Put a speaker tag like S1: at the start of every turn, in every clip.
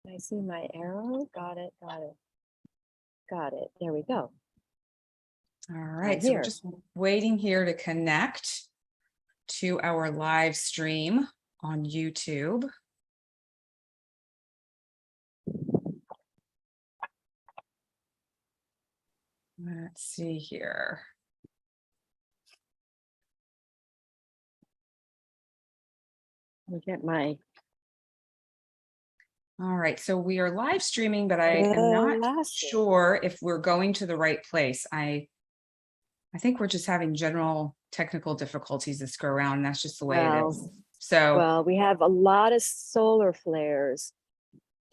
S1: I see my arrow. Got it. Got it. Got it. There we go.
S2: All right. So we're just waiting here to connect to our live stream on YouTube. Let's see here.
S1: Let me get my.
S2: All right, so we are live streaming, but I am not sure if we're going to the right place. I think we're just having general technical difficulties this go around, and that's just the way it is. So,
S1: well, we have a lot of solar flares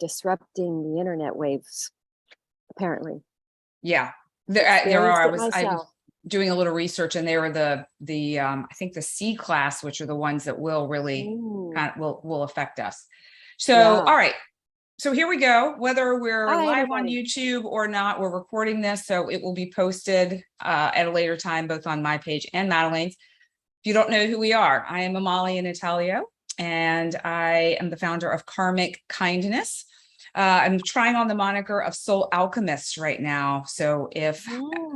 S1: disrupting the internet waves, apparently.
S2: Yeah, there are. I was doing a little research, and they were the I think the C class, which are the ones that will really will affect us. So, all right. So here we go. Whether we're live on YouTube or not, we're recording this, so it will be posted at a later time, both on my page and Madelaine's. If you don't know who we are, I am Amalia Natalio, and I am the founder of KarmicKindness. I'm trying on the moniker of Soul Alchemist right now. So if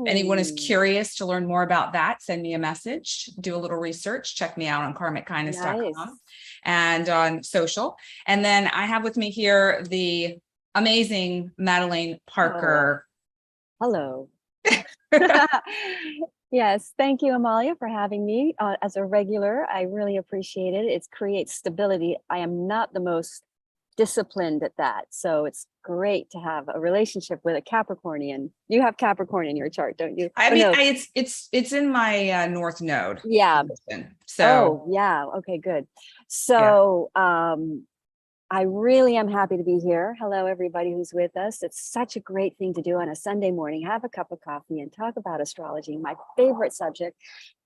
S2: anyone is curious to learn more about that, send me a message, do a little research, check me out on KarmicKindness.com and on social. And then I have with me here the amazing Madelaine Parker.
S1: Hello. Yes, thank you, Amalia, for having me as a regular. I really appreciate it. It creates stability. I am not the most disciplined at that, so it's great to have a relationship with a Capricornian. You have Capricorn in your chart, don't you?
S2: I mean, no. It's in my North Node.
S1: Yeah. So yeah. Okay, good. So I really am happy to be here. Hello, everybody who's with us. It's such a great thing to do on a Sunday morning. Have a cup of coffee and talk about astrology, my favorite subject.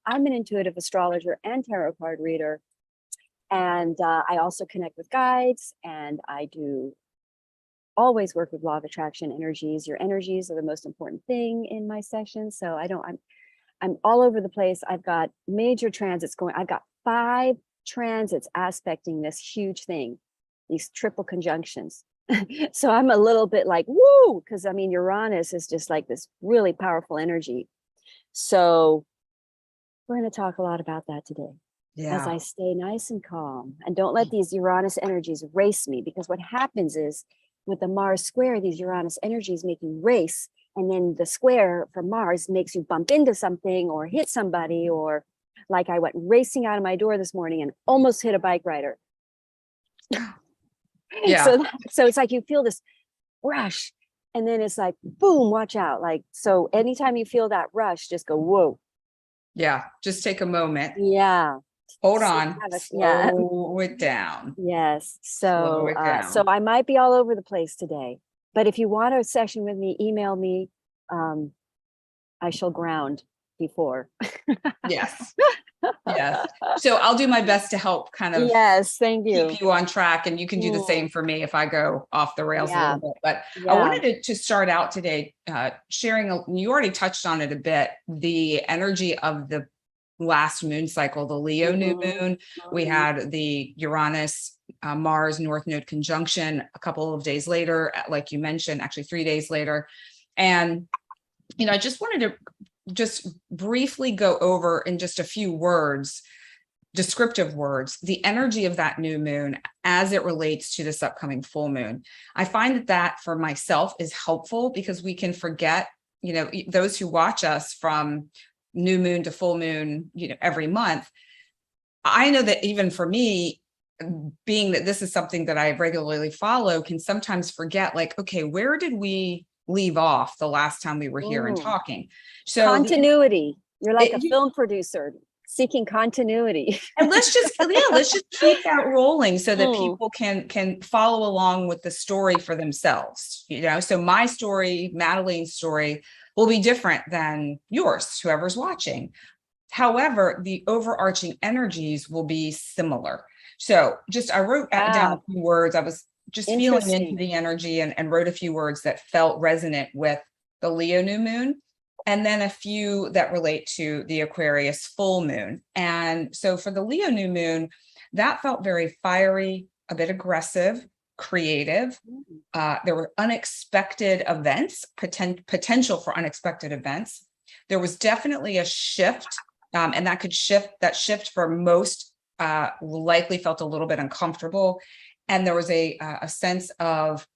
S1: I'm an intuitive astrologer and tarot card reader. And I also connect with guides, and I do always work with law of attraction energies. Your energies are the most important thing in my sessions. So I'm all over the place. I've got major transits going. I've got 5 transits aspecting this huge thing, these triple conjunctions. So I'm a little bit like, woo, because I mean, Uranus is just like this really powerful energy. So we're going to talk a lot about that today. As I stay nice and calm and don't let these Uranus energies race me, because what happens is with the Mars square, these Uranus energies make you race, and then the square from Mars makes you bump into something or hit somebody, or like I went racing out of my door this morning and almost hit a bike rider. So it's like you feel this rush, and then it's like, boom, watch out. Like, so anytime you feel that rush, just go, whoa.
S2: Yeah, just take a moment.
S1: Yeah.
S2: Hold on, slow it down.
S1: Yes, so I might be all over the place today, but if you want a session with me, email me. I shall ground before.
S2: Yes. Yes. So I'll do my best to help kind of
S1: thank you.
S2: Keep you on track, and you can do the same for me if I go off the rails a little bit. But I wanted to start out today sharing, you already touched on it a bit, the energy of the last moon cycle, the Leo new moon. We had the Uranus Mars North Node conjunction a couple of days later, like you mentioned, actually 3 days later. And, you know, I just wanted to just briefly go over in just a few words, descriptive words, the energy of that new moon as it relates to this upcoming full moon. I find that for myself is helpful, because we can forget, you know, those who watch us from new moon to full moon, you know, every month. I know that even for me, being that this is something that I regularly follow, can sometimes forget, like, okay, where did we leave off the last time we were here and talking? So
S1: continuity. You're like a film producer seeking continuity.
S2: And let's just keep that rolling so that people can follow along with the story for themselves. You know, so my story, Madelaine's story, will be different than yours, whoever's watching. However, the overarching energies will be similar. So I wrote down a few words. I was just feeling into the energy and wrote a few words that felt resonant with the Leo new moon, and then a few that relate to the Aquarius full moon. And so for the Leo new moon, that felt very fiery, a bit aggressive, creative. There were unexpected events, potential for unexpected events. There was definitely a shift, and that shift for most likely felt a little bit uncomfortable. And there was a sense of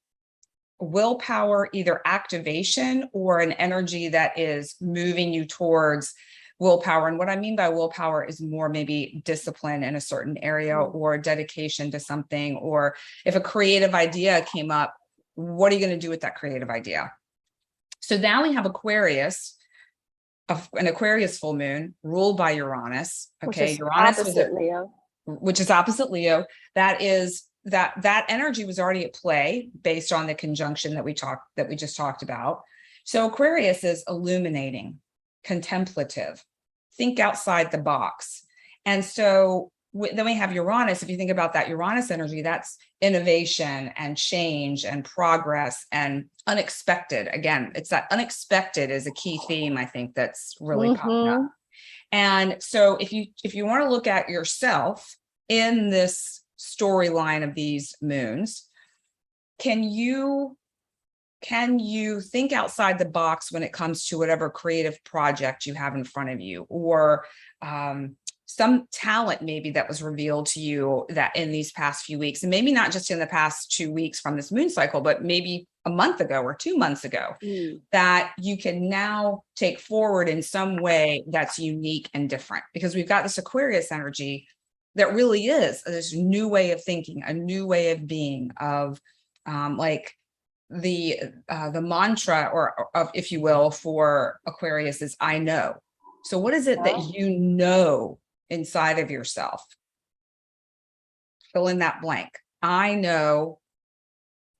S2: willpower, either activation or an energy that is moving you towards willpower. And what I mean by willpower is more maybe discipline in a certain area or dedication to something. Or if a creative idea came up, what are you going to do with that creative idea? So now we have Aquarius, an Aquarius full moon ruled by Uranus. Okay, Uranus was
S1: Leo,
S2: which is opposite Leo. That is that energy was already at play based on the conjunction that we just talked about. So Aquarius is illuminating, contemplative, think outside the box. And so then we have Uranus. If you think about that Uranus energy, that's innovation and change and progress and unexpected. Again, it's that unexpected is a key theme, I think, that's really popping up. And so if you want to look at yourself in this storyline of these moons, can you think outside the box when it comes to whatever creative project you have in front of you, or some talent maybe that was revealed to you that in these past few weeks, and maybe not just in the past 2 weeks from this moon cycle, but maybe a month ago or 2 months ago, that you can now take forward in some way that's unique and different? Because we've got this Aquarius energy that really is this new way of thinking, a new way of being, of like the mantra, or of, if you will, for Aquarius is I know. So what is it that you know inside of yourself? Fill in that blank. I know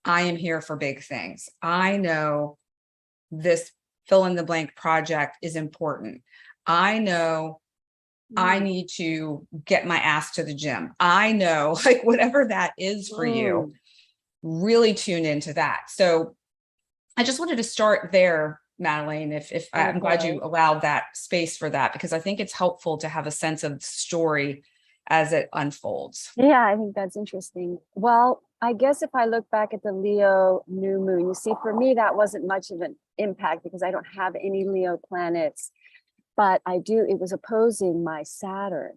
S2: I am here for big things. I know this fill in the blank project is important. I know I need to get my ass to the gym. I know, like, whatever that is for you, really tune into that. So I just wanted to start there, Madelaine, if I'm glad you allowed that space for that, because I think it's helpful to have a sense of the story as it unfolds.
S1: Yeah, I think that's interesting. Well, I guess if I look back at the Leo new moon, you see, for me, that wasn't much of an impact because I don't have any Leo planets, but it was opposing my Saturn.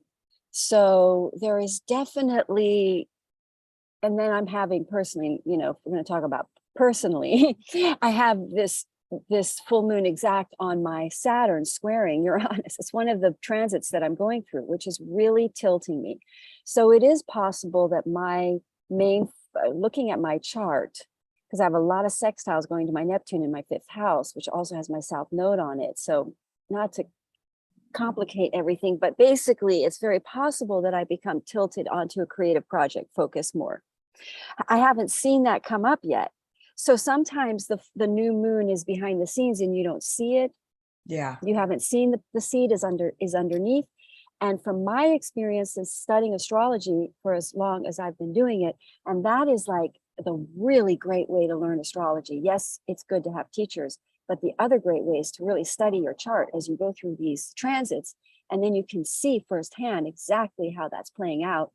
S1: So there is definitely, and then I'm having personally, if we're going to talk about personally, I have this full moon exact on my Saturn squaring Uranus. It's one of the transits that I'm going through, which is really tilting me. So it is possible that my looking at my chart, because I have a lot of sextiles going to my Neptune in my 5th house, which also has my South Node on it. So not to complicate everything, but basically it's very possible that I become tilted onto a creative project, focus more. I haven't seen that come up yet. So sometimes the new moon is behind the scenes and you don't see it.
S2: Yeah.
S1: You haven't seen the seed is underneath. And from my experience in studying astrology for as long as I've been doing it, and that is like the really great way to learn astrology. Yes, it's good to have teachers, but the other great way is to really study your chart as you go through these transits, and then you can see firsthand exactly how that's playing out.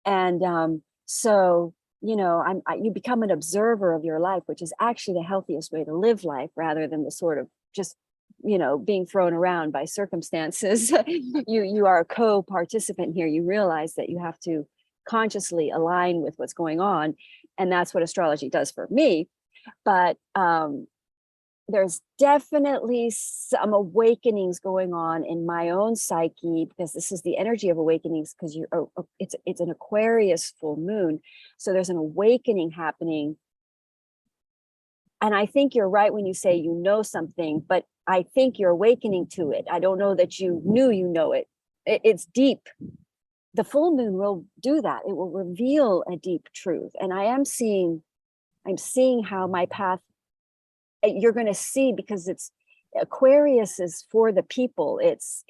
S1: And so, you become an observer of your life, which is actually the healthiest way to live life, rather than the sort of just, being thrown around by circumstances. You are a co-participant here. You realize that you have to consciously align with what's going on, and that's what astrology does for me. But there's definitely some awakenings going on in my own psyche, because this is the energy of awakenings, because it's an Aquarius full moon. So there's an awakening happening. And I think you're right when you say you know something, but I think you're awakening to it. I don't know that you knew it. It's deep. The full moon will do that. It will reveal a deep truth. And I'm seeing how my path, you're going to see, because Aquarius is for the people. It's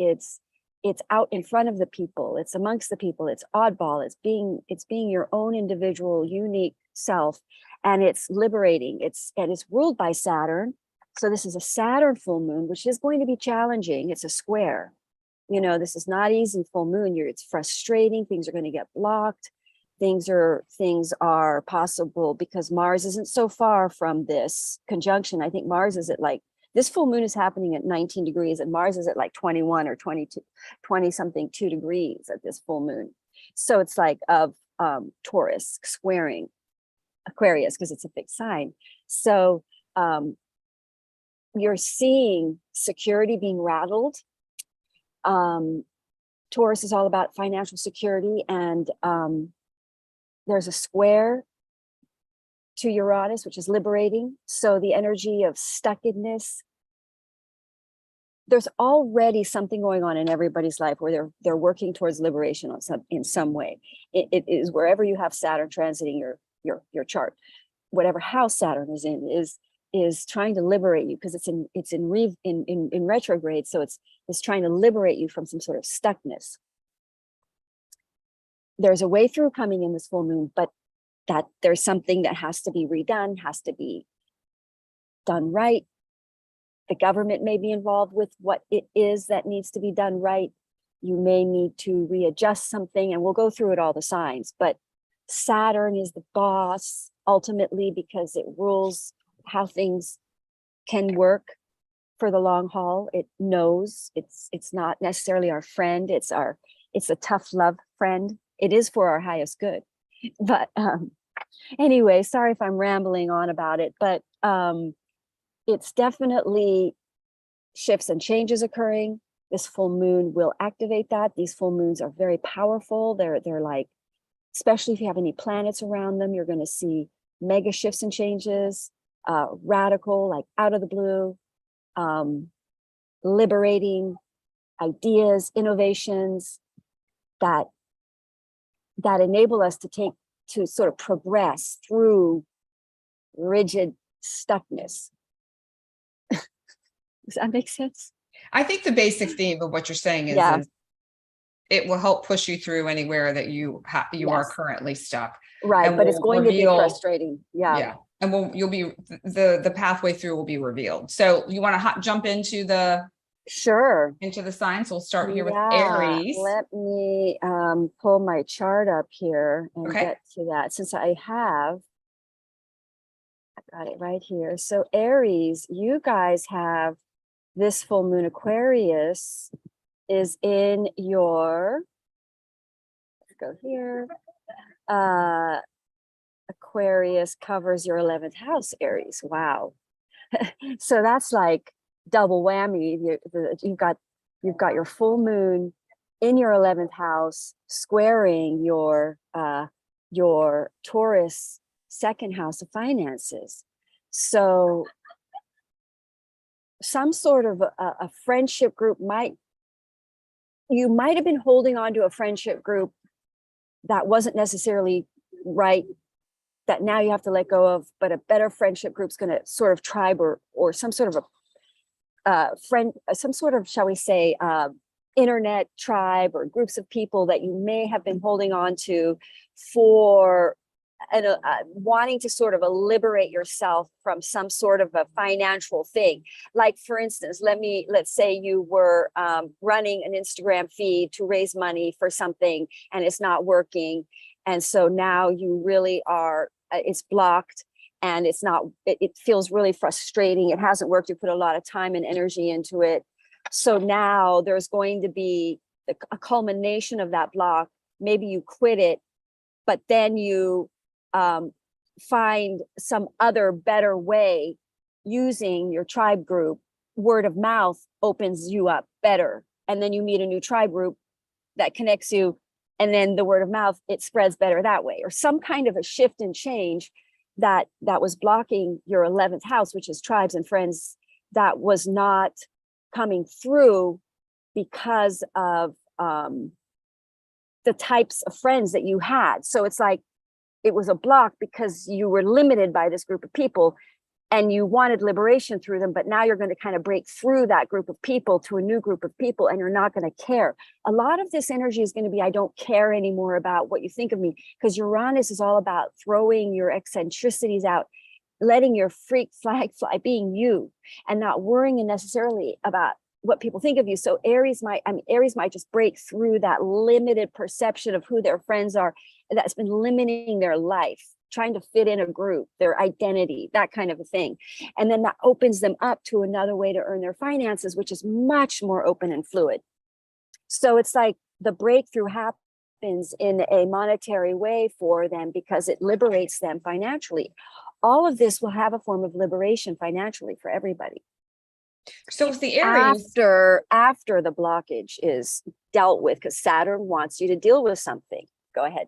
S1: out in front of the people. It's amongst the people. It's oddball. It's being your own individual, unique self, and it's liberating. It's ruled by Saturn. So this is a Saturn full moon, which is going to be challenging. It's a square. This is not easy full moon. It's frustrating. Things are going to get blocked. things are possible because Mars isn't so far from this conjunction. I think Mars is at like, this full moon is happening at 19 degrees and Mars is at like 21 or 22, 20 something 2 degrees at this full moon. So it's like of Taurus squaring Aquarius because it's a fixed sign. So you're seeing security being rattled. Taurus is all about financial security, and there's a square to Uranus, which is liberating. So the energy of stuckedness, there's already something going on in everybody's life where they're working towards liberation in some way. It is wherever you have Saturn transiting your chart, whatever house Saturn is in is trying to liberate you because it's in retrograde. So it's trying to liberate you from some sort of stuckness. There's a way through coming in this full moon, but that there's something that has to be redone, has to be done right. The government may be involved with what it is that needs to be done right. You may need to readjust something, and we'll go through it all the signs, but Saturn is the boss ultimately because it rules how things can work for the long haul. It knows it's not necessarily our friend. It's a tough love friend. It is for our highest good. But anyway, sorry if I'm rambling on about it, but it's definitely shifts and changes occurring. This full moon will activate that. These full moons are very powerful. They're like, especially if you have any planets around them, you're going to see mega shifts and changes, radical, like out of the blue, liberating ideas, innovations that enable us to sort of progress through rigid stuckness. Does that make sense?
S2: I think the basic theme of what you're saying is it will help push you through anywhere that you are currently stuck.
S1: Right, but it's going to be frustrating. Yeah.
S2: And you'll be the pathway through will be revealed. So you want to jump into the signs. We'll start here with Aries.
S1: Let me pull my chart up here and get to that, since I got it right here. So Aries, you guys have this full moon. Aquarius is in your, let's go here. Aquarius covers your 11th house, Aries. Wow. So that's like double whammy. You've got your full moon in your 11th house squaring your Taurus second house of finances. So some sort of a friendship group you might have been holding on to a friendship group that wasn't necessarily right, that now you have to let go of, but a better friendship group's going to sort of tribe or some sort of a friend, some sort of, shall we say, internet tribe or groups of people that you may have been holding on to for wanting to sort of liberate yourself from some sort of a financial thing. Like, for instance, let's say you were running an Instagram feed to raise money for something and it's not working. And so now you really are, it's blocked and it feels really frustrating. It hasn't worked. You put a lot of time and energy into it. So now there's going to be a culmination of that block. Maybe you quit it, but then you find some other better way using your tribe group. Word of mouth opens you up better. And then you meet a new tribe group that connects you. And then the word of mouth, it spreads better that way, or some kind of a shift and change that was blocking your 11th house, which is tribes and friends, that was not coming through because of the types of friends that you had. So it's like, it was a block because you were limited by this group of people and you wanted liberation through them, but now you're going to kind of break through that group of people to a new group of people, and you're not going to care. A lot of this energy is going to be, I don't care anymore about what you think of me, because Uranus is all about throwing your eccentricities out, letting your freak flag fly, being you, and not worrying necessarily about what people think of you. So Aries might just break through that limited perception of who their friends are that's been limiting their life, trying to fit in a group, their identity, that kind of a thing. And then that opens them up to another way to earn their finances, which is much more open and fluid. So it's like the breakthrough happens in a monetary way for them because it liberates them financially. All of this will have a form of liberation financially for everybody.
S2: So if the Aries
S1: after the blockage is dealt with, because Saturn wants you to deal with something. Go ahead.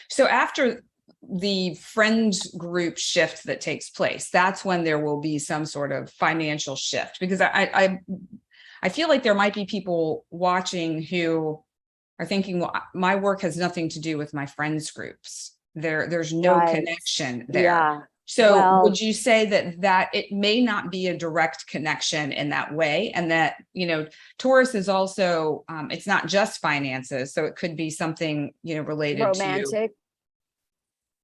S2: So after the friend group shift that takes place, that's when there will be some sort of financial shift, because I feel like there might be people watching who are thinking, well, my work has nothing to do with my friends groups. There's no connection there.
S1: Yeah.
S2: So would you say that it may not be a direct connection in that way, and that, Taurus is also, it's not just finances, so it could be something, related
S1: romantic.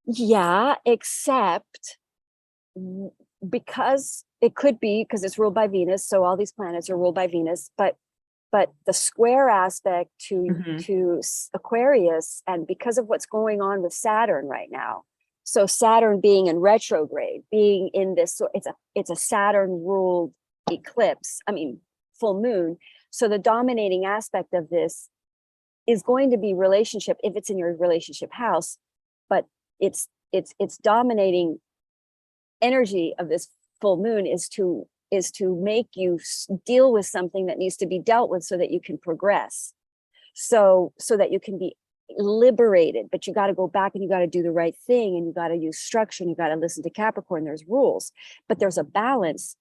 S1: Yeah, except because it could be, because it's ruled by Venus, so all these planets are ruled by Venus, but the square aspect to Aquarius, and because of what's going on with Saturn right now. So Saturn being in retrograde, being in this, so it's a Saturn ruled eclipse, full moon. So the dominating aspect of this is going to be relationship, if it's in your relationship house, but it's dominating energy of this full moon is to make you deal with something that needs to be dealt with so that you can progress. So that you can be liberated, but you got to go back and you got to do the right thing, and you got to use structure, and you got to listen to Capricorn. There's rules, but there's a balance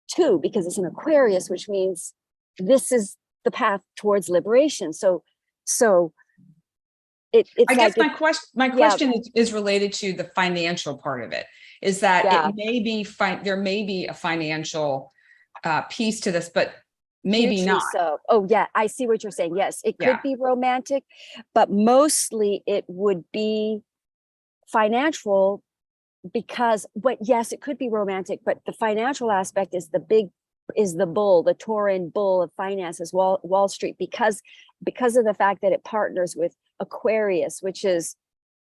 S1: too, because it's an Aquarius, which means this is the path towards liberation. So it's
S2: I guess my question is related to the financial part of it, is that it may be there may be a financial piece to this, but maybe not.
S1: So, oh yeah, I see what you're saying. Yes, it could be romantic, but mostly it would be financial, but yes, it could be romantic, but the financial aspect is the bull, the Tauran bull of finances, Wall Street, because of the fact that it partners with Aquarius, which is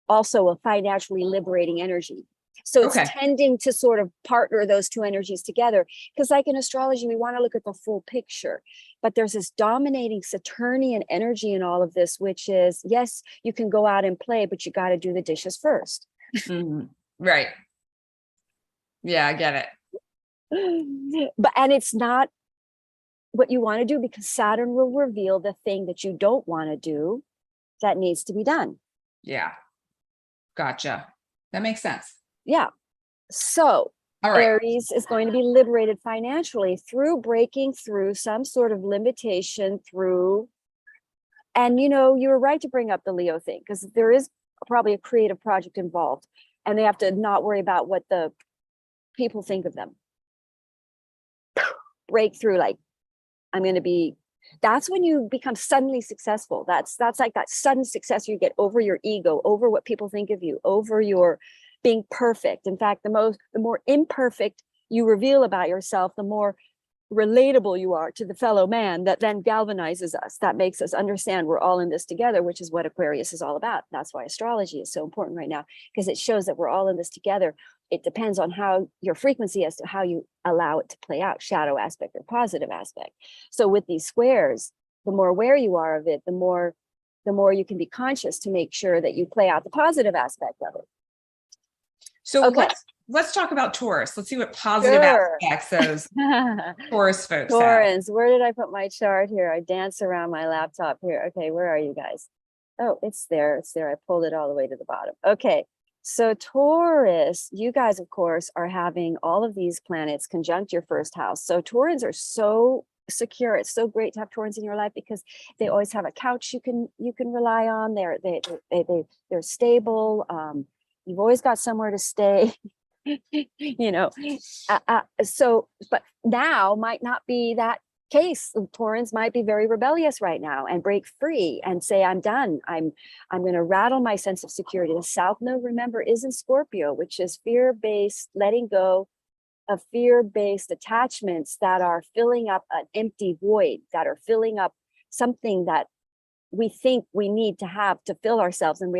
S1: also a financially liberating energy. So it's tending to sort of partner those two energies together, because like in astrology, we want to look at the full picture, but there's this dominating Saturnian energy in all of this, which is, yes, you can go out and play, but you got to do the dishes first.
S2: Right. Yeah, I get
S1: it. And it's not what you want to do, because Saturn will reveal the thing that you don't want to do that needs to be done.
S2: Yeah. Gotcha. That makes sense.
S1: Yeah. So Aries is going to be liberated financially through breaking through some sort of limitation and you were right to bring up the Leo thing, because there is probably a creative project involved, and they have to not worry about what the people think of them. Breakthrough, like, that's when you become suddenly successful. That's like that sudden success you get over your ego, over what people think of you, over your being perfect. In fact, the more imperfect you reveal about yourself, the more relatable you are to the fellow man. That then galvanizes us. That makes us understand we're all in this together, which is what Aquarius is all about. That's why astrology is so important right now, because it shows that we're all in this together. It depends on how your frequency as to how you allow it to play out, shadow aspect or positive aspect. So with these squares, the more aware you are of it, the more you can be conscious to make sure that you play out the positive aspect of it.
S2: So let's talk about Taurus. Let's see what positive aspects those Taurus folks
S1: Taurans, where did I put my chart here? I dance around my laptop here. Okay, where are you guys? Oh, it's there. It's there. I pulled it all the way to the bottom. Okay. So Taurus, you guys, of course, are having all of these planets conjunct your first house. So Taurans are so secure. It's so great to have Taurans in your life, because they always have a couch you can rely on. They're stable. You've always got somewhere to stay. So, but now might not be that case. Taurans might be very rebellious right now and break free and say, I'm done. I'm going to rattle my sense of security. The South Node, remember, is in Scorpio, which is fear-based, letting go of fear-based attachments that are filling up an empty void, that are filling up something that we think we need to have to fill ourselves, and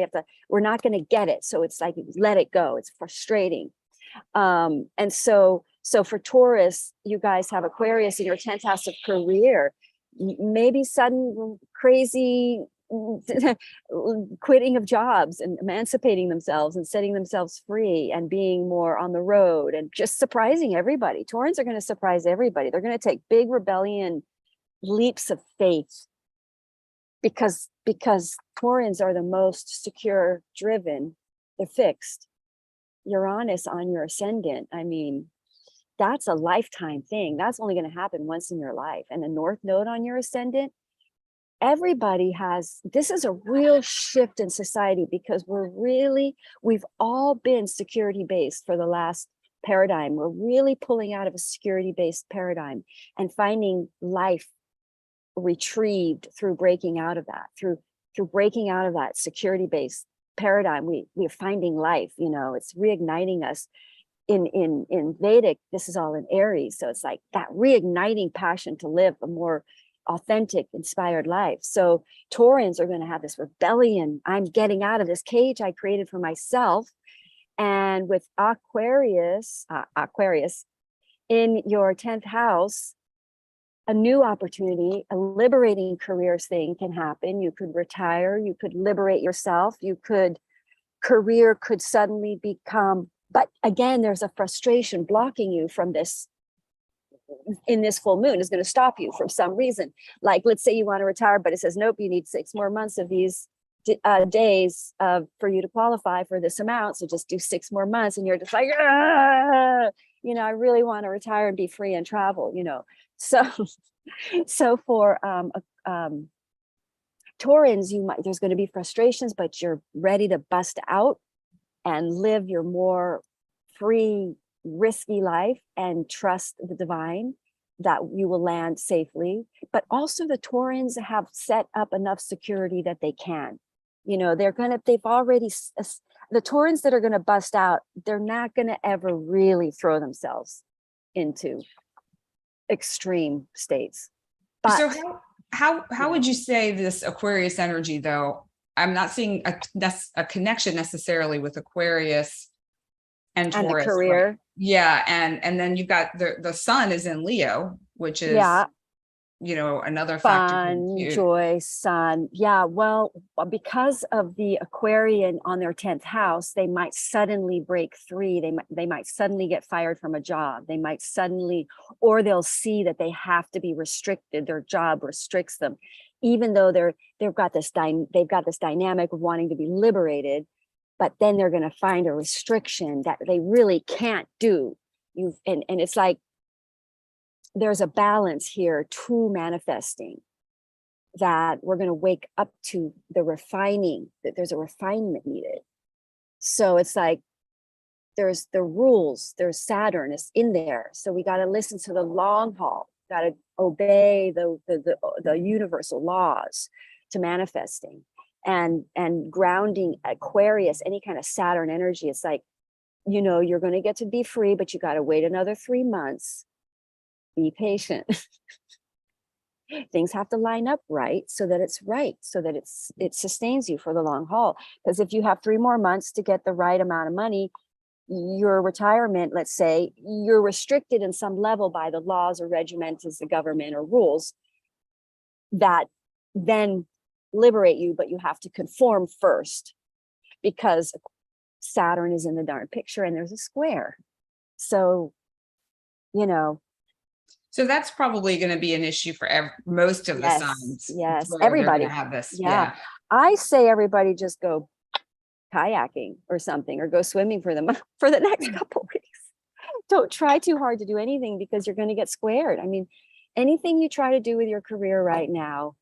S1: we're not going to get it. So it's like, let it go. It's frustrating. And so for Taurus, you guys have Aquarius in your 10th house of career, maybe sudden crazy quitting of jobs and emancipating themselves and setting themselves free and being more on the road and just surprising everybody. Taurans are going to surprise everybody. They're going to take big rebellion leaps of faith because Taurans are the most secure, driven, they're fixed. Uranus on your ascendant, I mean, that's a lifetime thing. That's only going to happen once in your life. And the North Node on your ascendant, everybody has, this is a real shift in society because we've all been security based for the last paradigm. We're really pulling out of a security based paradigm and finding life retrieved through breaking out of that, through breaking out of that security based paradigm. We're finding life, it's reigniting us. In Vedic, this is all in Aries. So it's like that reigniting passion to live a more authentic, inspired life. So Taurans are going to have this rebellion. I'm getting out of this cage I created for myself. And with Aquarius in your 10th house, a new opportunity, a liberating careers thing can happen. You could retire, you could liberate yourself, career could suddenly become, but again, there's a frustration blocking you from this. In this full moon is going to stop you for some reason. Like, let's say you want to retire, but it says, nope, you need 6 more months of these days for you to qualify for this amount. So just do 6 more months. And you're just like, I really want to retire and be free and travel, So for Taurans, there's going to be frustrations, but you're ready to bust out and live your more free, risky life and trust the divine that you will land safely. But also the Taurans have set up enough security that they can, the Taurans that are going to bust out, they're not going to ever really throw themselves into extreme states. But
S2: so how would you say this Aquarius energy, though? I'm not seeing a connection necessarily with Aquarius and Taurus.
S1: And the career.
S2: Right? Yeah. And then you've got the sun is in Leo, which is, another factor.
S1: Fun, joy, sun. Yeah. Well, because of the Aquarian on their 10th house, they might suddenly break free. They might suddenly get fired from a job. They might suddenly, or they'll see that they have to be restricted. Their job restricts them, even though they've got this dynamic of wanting to be liberated. But then they're going to find a restriction that they really can't do. And it's like, there's a balance here to manifesting that we're going to wake up to the refining, that there's a refinement needed. So it's like, there's the rules, there's Saturn is in there. So we got to listen to the long haul, got to obey the universal laws to manifesting and grounding Aquarius, any kind of Saturn energy. It's like, you're going to get to be free, but you got to wait another 3 months. Be patient. Things have to line up right, so that it sustains you for the long haul. Because if you have 3 more months to get the right amount of money, your retirement, let's say, you're restricted in some level by the laws or regiments of the government or rules that then liberate you, but you have to conform first because Saturn is in the darn picture and there's a square. So,
S2: So that's probably going to be an issue for most of the signs.
S1: Yes, everybody
S2: have this.
S1: Yeah. I say everybody just go kayaking or something, or go swimming for the next couple weeks. Don't try too hard to do anything because you're going to get squared. I mean, anything you try to do with your career right now,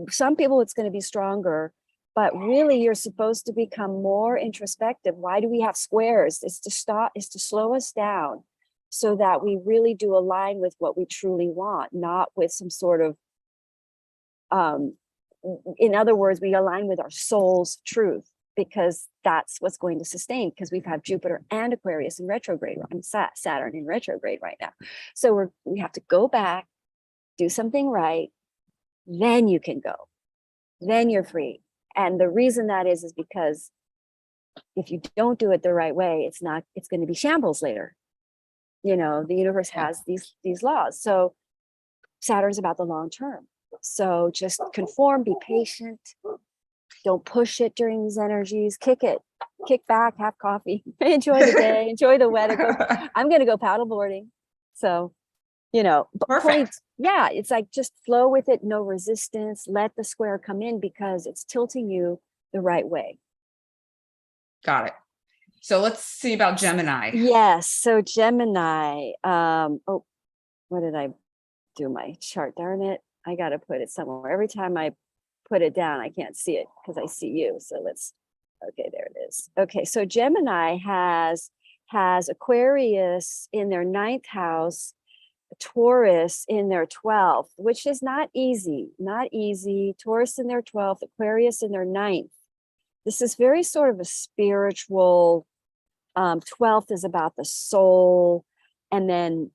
S1: some people it's going to be stronger, but really you're supposed to become more introspective. Why do we have squares? It's to slow us down, so that we really do align with what we truly want, not with some sort of, in other words, we align with our soul's truth, because that's what's going to sustain, because we've had Jupiter and Aquarius in retrograde, and Saturn in retrograde right now. So we have to go back, do something right, then you can go. then you're free. And the reason that is because if you don't do it the right way, it's going to be shambles later. You know, the universe has these laws. So Saturn's about the long term. So just conform, be patient. Don't push it during these energies. Kick back, have coffee, enjoy the day, enjoy the weather. I'm going to go paddleboarding. So, you know, it's like just flow with it, no resistance. Let the square come in because it's tilting you the right way.
S2: Got it. So let's see about Gemini.
S1: Yes. So Gemini, what did I do? My chart, darn it. I got to put it somewhere. Every time I put it down, I can't see it because I see you. So okay, there it is. Okay. So Gemini has Aquarius in their 9th house, Taurus in their 12th, which is not easy. Taurus in their 12th, Aquarius in their 9th. This is very sort of a spiritual, 12th is about the soul. And then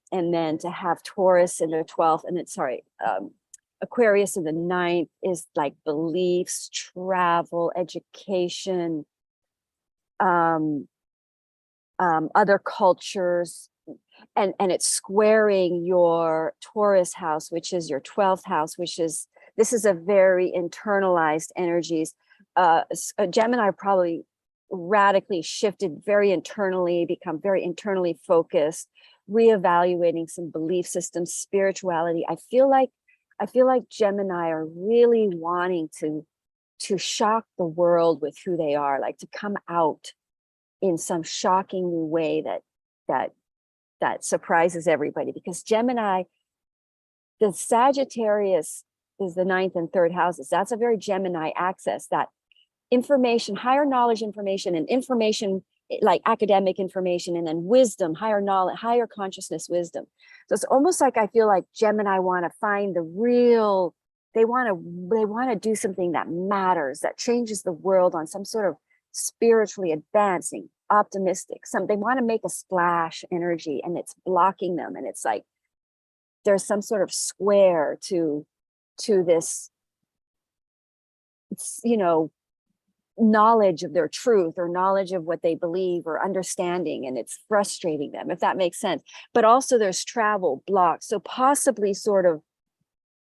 S1: to have Taurus in their 12th, and Aquarius in the 9th is like beliefs, travel, education, other cultures. And it's squaring your Taurus house, which is your 12th house, this is a very internalized energies. Gemini probably radically shifted very internally, become very internally focused, reevaluating some belief systems, spirituality. I feel like Gemini are really wanting to shock the world with who they are, like to come out in some shocking new way that surprises everybody. Because Gemini, the Sagittarius is the 9th and 3rd houses. That's a very Gemini axis, that information, higher knowledge information, and information like academic information, and then wisdom, higher knowledge, higher consciousness wisdom. So it's almost like I feel like Gemini want to find the real, they want to do something that matters, that changes the world on some sort of spiritually advancing, optimistic, they want to make a splash energy, and it's blocking them. And it's like there's some sort of square to this, you know, knowledge of their truth or knowledge of what they believe or understanding, and it's frustrating them, if that makes sense. But also there's travel blocks, so possibly sort of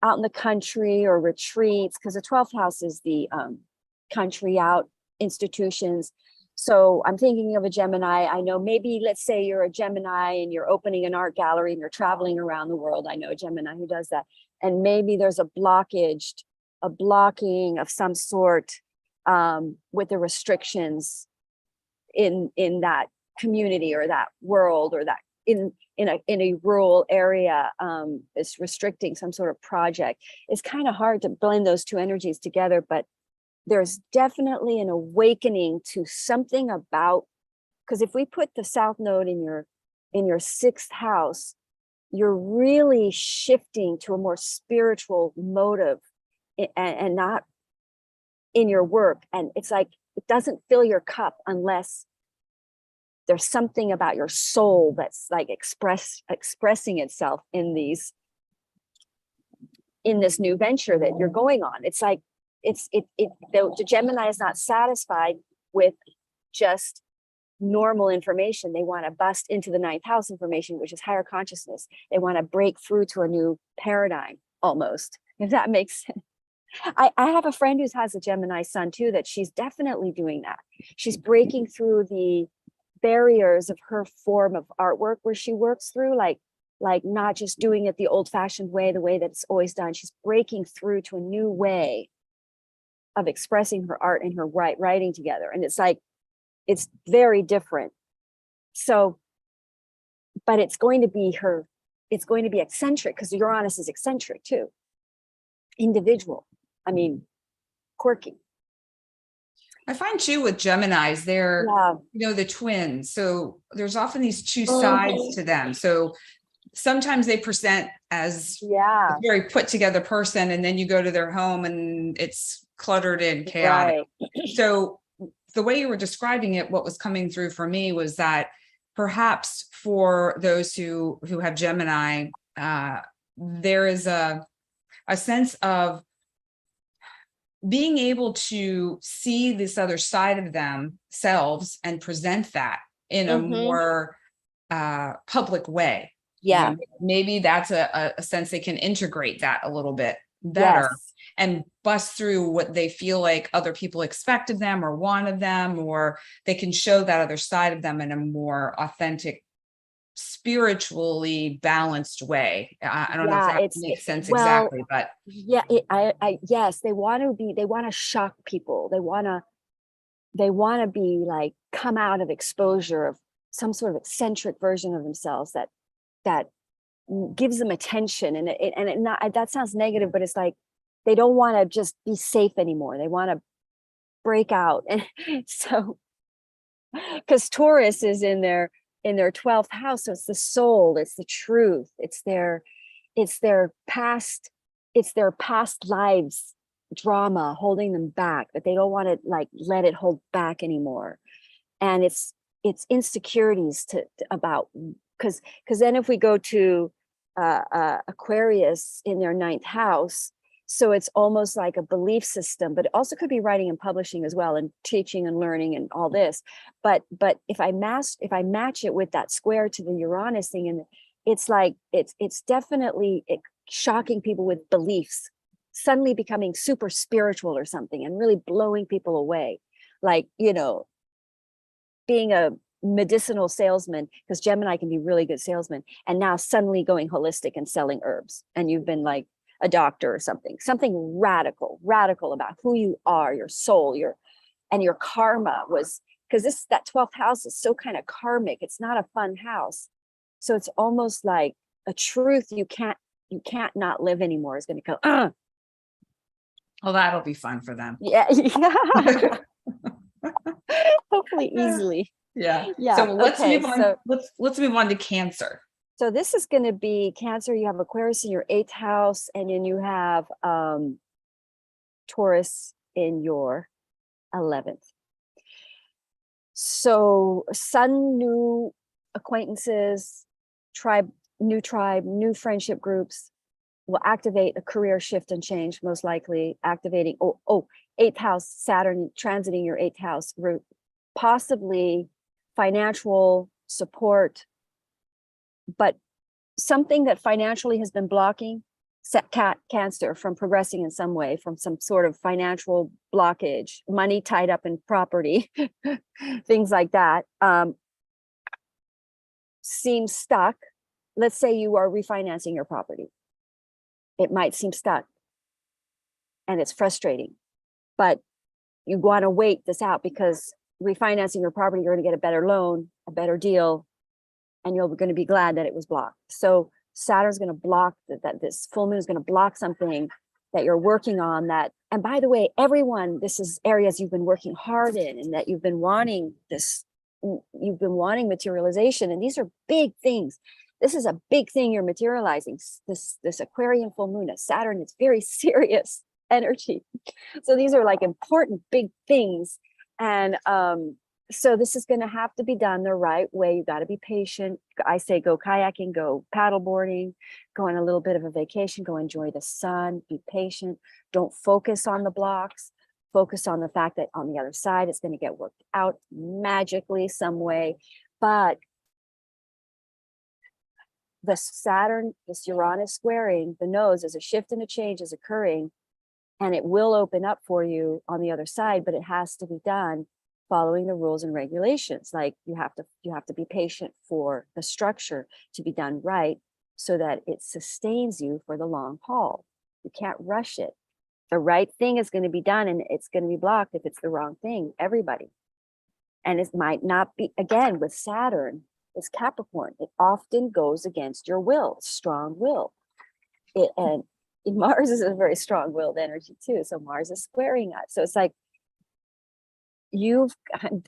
S1: out in the country or retreats, because the 12th house is the country out, institutions. So I'm thinking of a Gemini. I know, maybe let's say you're a Gemini and you're opening an art gallery and you're traveling around the world. I know a Gemini who does that. And maybe there's a blocking of some sort with the restrictions in that community or that world, or that in a rural area is restricting some sort of project. It's kind of hard to blend those two energies together, but there's definitely an awakening to something about, because if we put the South Node in your 6th house, you're really shifting to a more spiritual motive and not in your work. And it's like, it doesn't fill your cup unless there's something about your soul that's like expressing itself in this new venture that you're going on. It's like, the Gemini is not satisfied with just normal information. They want to bust into the 9th house information, which is higher consciousness. They want to break through to a new paradigm, almost, if that makes sense. I have a friend who has a Gemini sun too, that she's definitely doing that. She's breaking through the barriers of her form of artwork, where she works through like not just doing it the old-fashioned way, the way that it's always done. She's breaking through to a new way of expressing her art and her writing together. And it's like, it's very different. So, but it's going to be eccentric, because Uranus is eccentric too. Individual. I mean, quirky.
S2: I find too with Geminis, they're, the twins. So there's often these two sides to them. So sometimes they present as a very put together person, and then you go to their home and it's cluttered and chaotic. Right. So the way you were describing it, what was coming through for me was that perhaps for those who have Gemini, there is a sense of being able to see this other side of themselves and present that in a more public way.
S1: Yeah.
S2: Maybe that's a sense they can integrate that a little bit better and bust through what they feel like other people expect of them or want of them, or they can show that other side of them in a more authentic, spiritually balanced way. I don't know if that makes sense exactly, but
S1: yeah, yes, they want to shock people. They want to be like, come out of exposure of some sort of eccentric version of themselves that gives them attention. And not, that sounds negative, but it's like, they don't want to just be safe anymore. They want to break out. And so, because Taurus is in their 12th house, so it's the soul, it's the truth, it's their past lives drama holding them back, that they don't want to like let it hold back anymore. And it's insecurities about, because then if we go to Aquarius in their 9th house, so it's almost like a belief system, but it also could be writing and publishing as well, and teaching and learning and all this. But if I match it with that square to the Uranus thing, and it's like, it's definitely shocking people with beliefs, suddenly becoming super spiritual or something and really blowing people away. Like, being a medicinal salesman, because Gemini can be really good salesman, and now suddenly going holistic and selling herbs, and you've been like a doctor or something radical about who you are, your soul, your karma was, because that 12th house is so kind of karmic. It's not a fun house. So it's almost like a truth you can't not live anymore is going to go,
S2: well, that'll be fun for them.
S1: Yeah. Hopefully easily.
S2: Yeah. So let's move on. Let's move on to Cancer.
S1: So this is going to be Cancer. You have Aquarius in your 8th house, and then you have Taurus in your 11th. So Sun, new acquaintances, new friendship groups will activate a career shift and change, most likely activating 8th house, Saturn transiting your 8th house, possibly financial support, but something that financially has been blocking Cancer from progressing in some way, from some sort of financial blockage, money tied up in property, things like that, seems stuck. Let's say you are refinancing your property. It might seem stuck and it's frustrating, but you want to wait this out, because refinancing your property, you're going to get a better loan, a better deal, and you're going to be glad that it was blocked. So Saturn's going to block that. This full moon is going to block something that you're working on. That, and by the way, everyone, this is areas you've been working hard in, and that you've been wanting this, you've been wanting materialization, and these are big things. This is a big thing you're materializing. This Aquarian full moon at Saturn, it's very serious energy. So these are like important big things. And so this is going to have to be done the right way. You got to be patient. I say go kayaking, go paddleboarding, go on a little bit of a vacation, go enjoy the sun, be patient. Don't focus on the blocks. Focus on the fact that on the other side, it's going to get worked out magically some way. But the Saturn, this Uranus squaring the nose, as a shift and a change is occurring, and it will open up for you on the other side, but it has to be done following the rules and regulations. Like you have to be patient for the structure to be done right, so that it sustains you for the long haul. You can't rush it. The right thing is going to be done, and it's going to be blocked if it's the wrong thing, everybody. And it might not be, again, with Saturn, it's Capricorn. It often goes against your will, strong will. And Mars is a very strong-willed energy too. So Mars is squaring us. So it's like,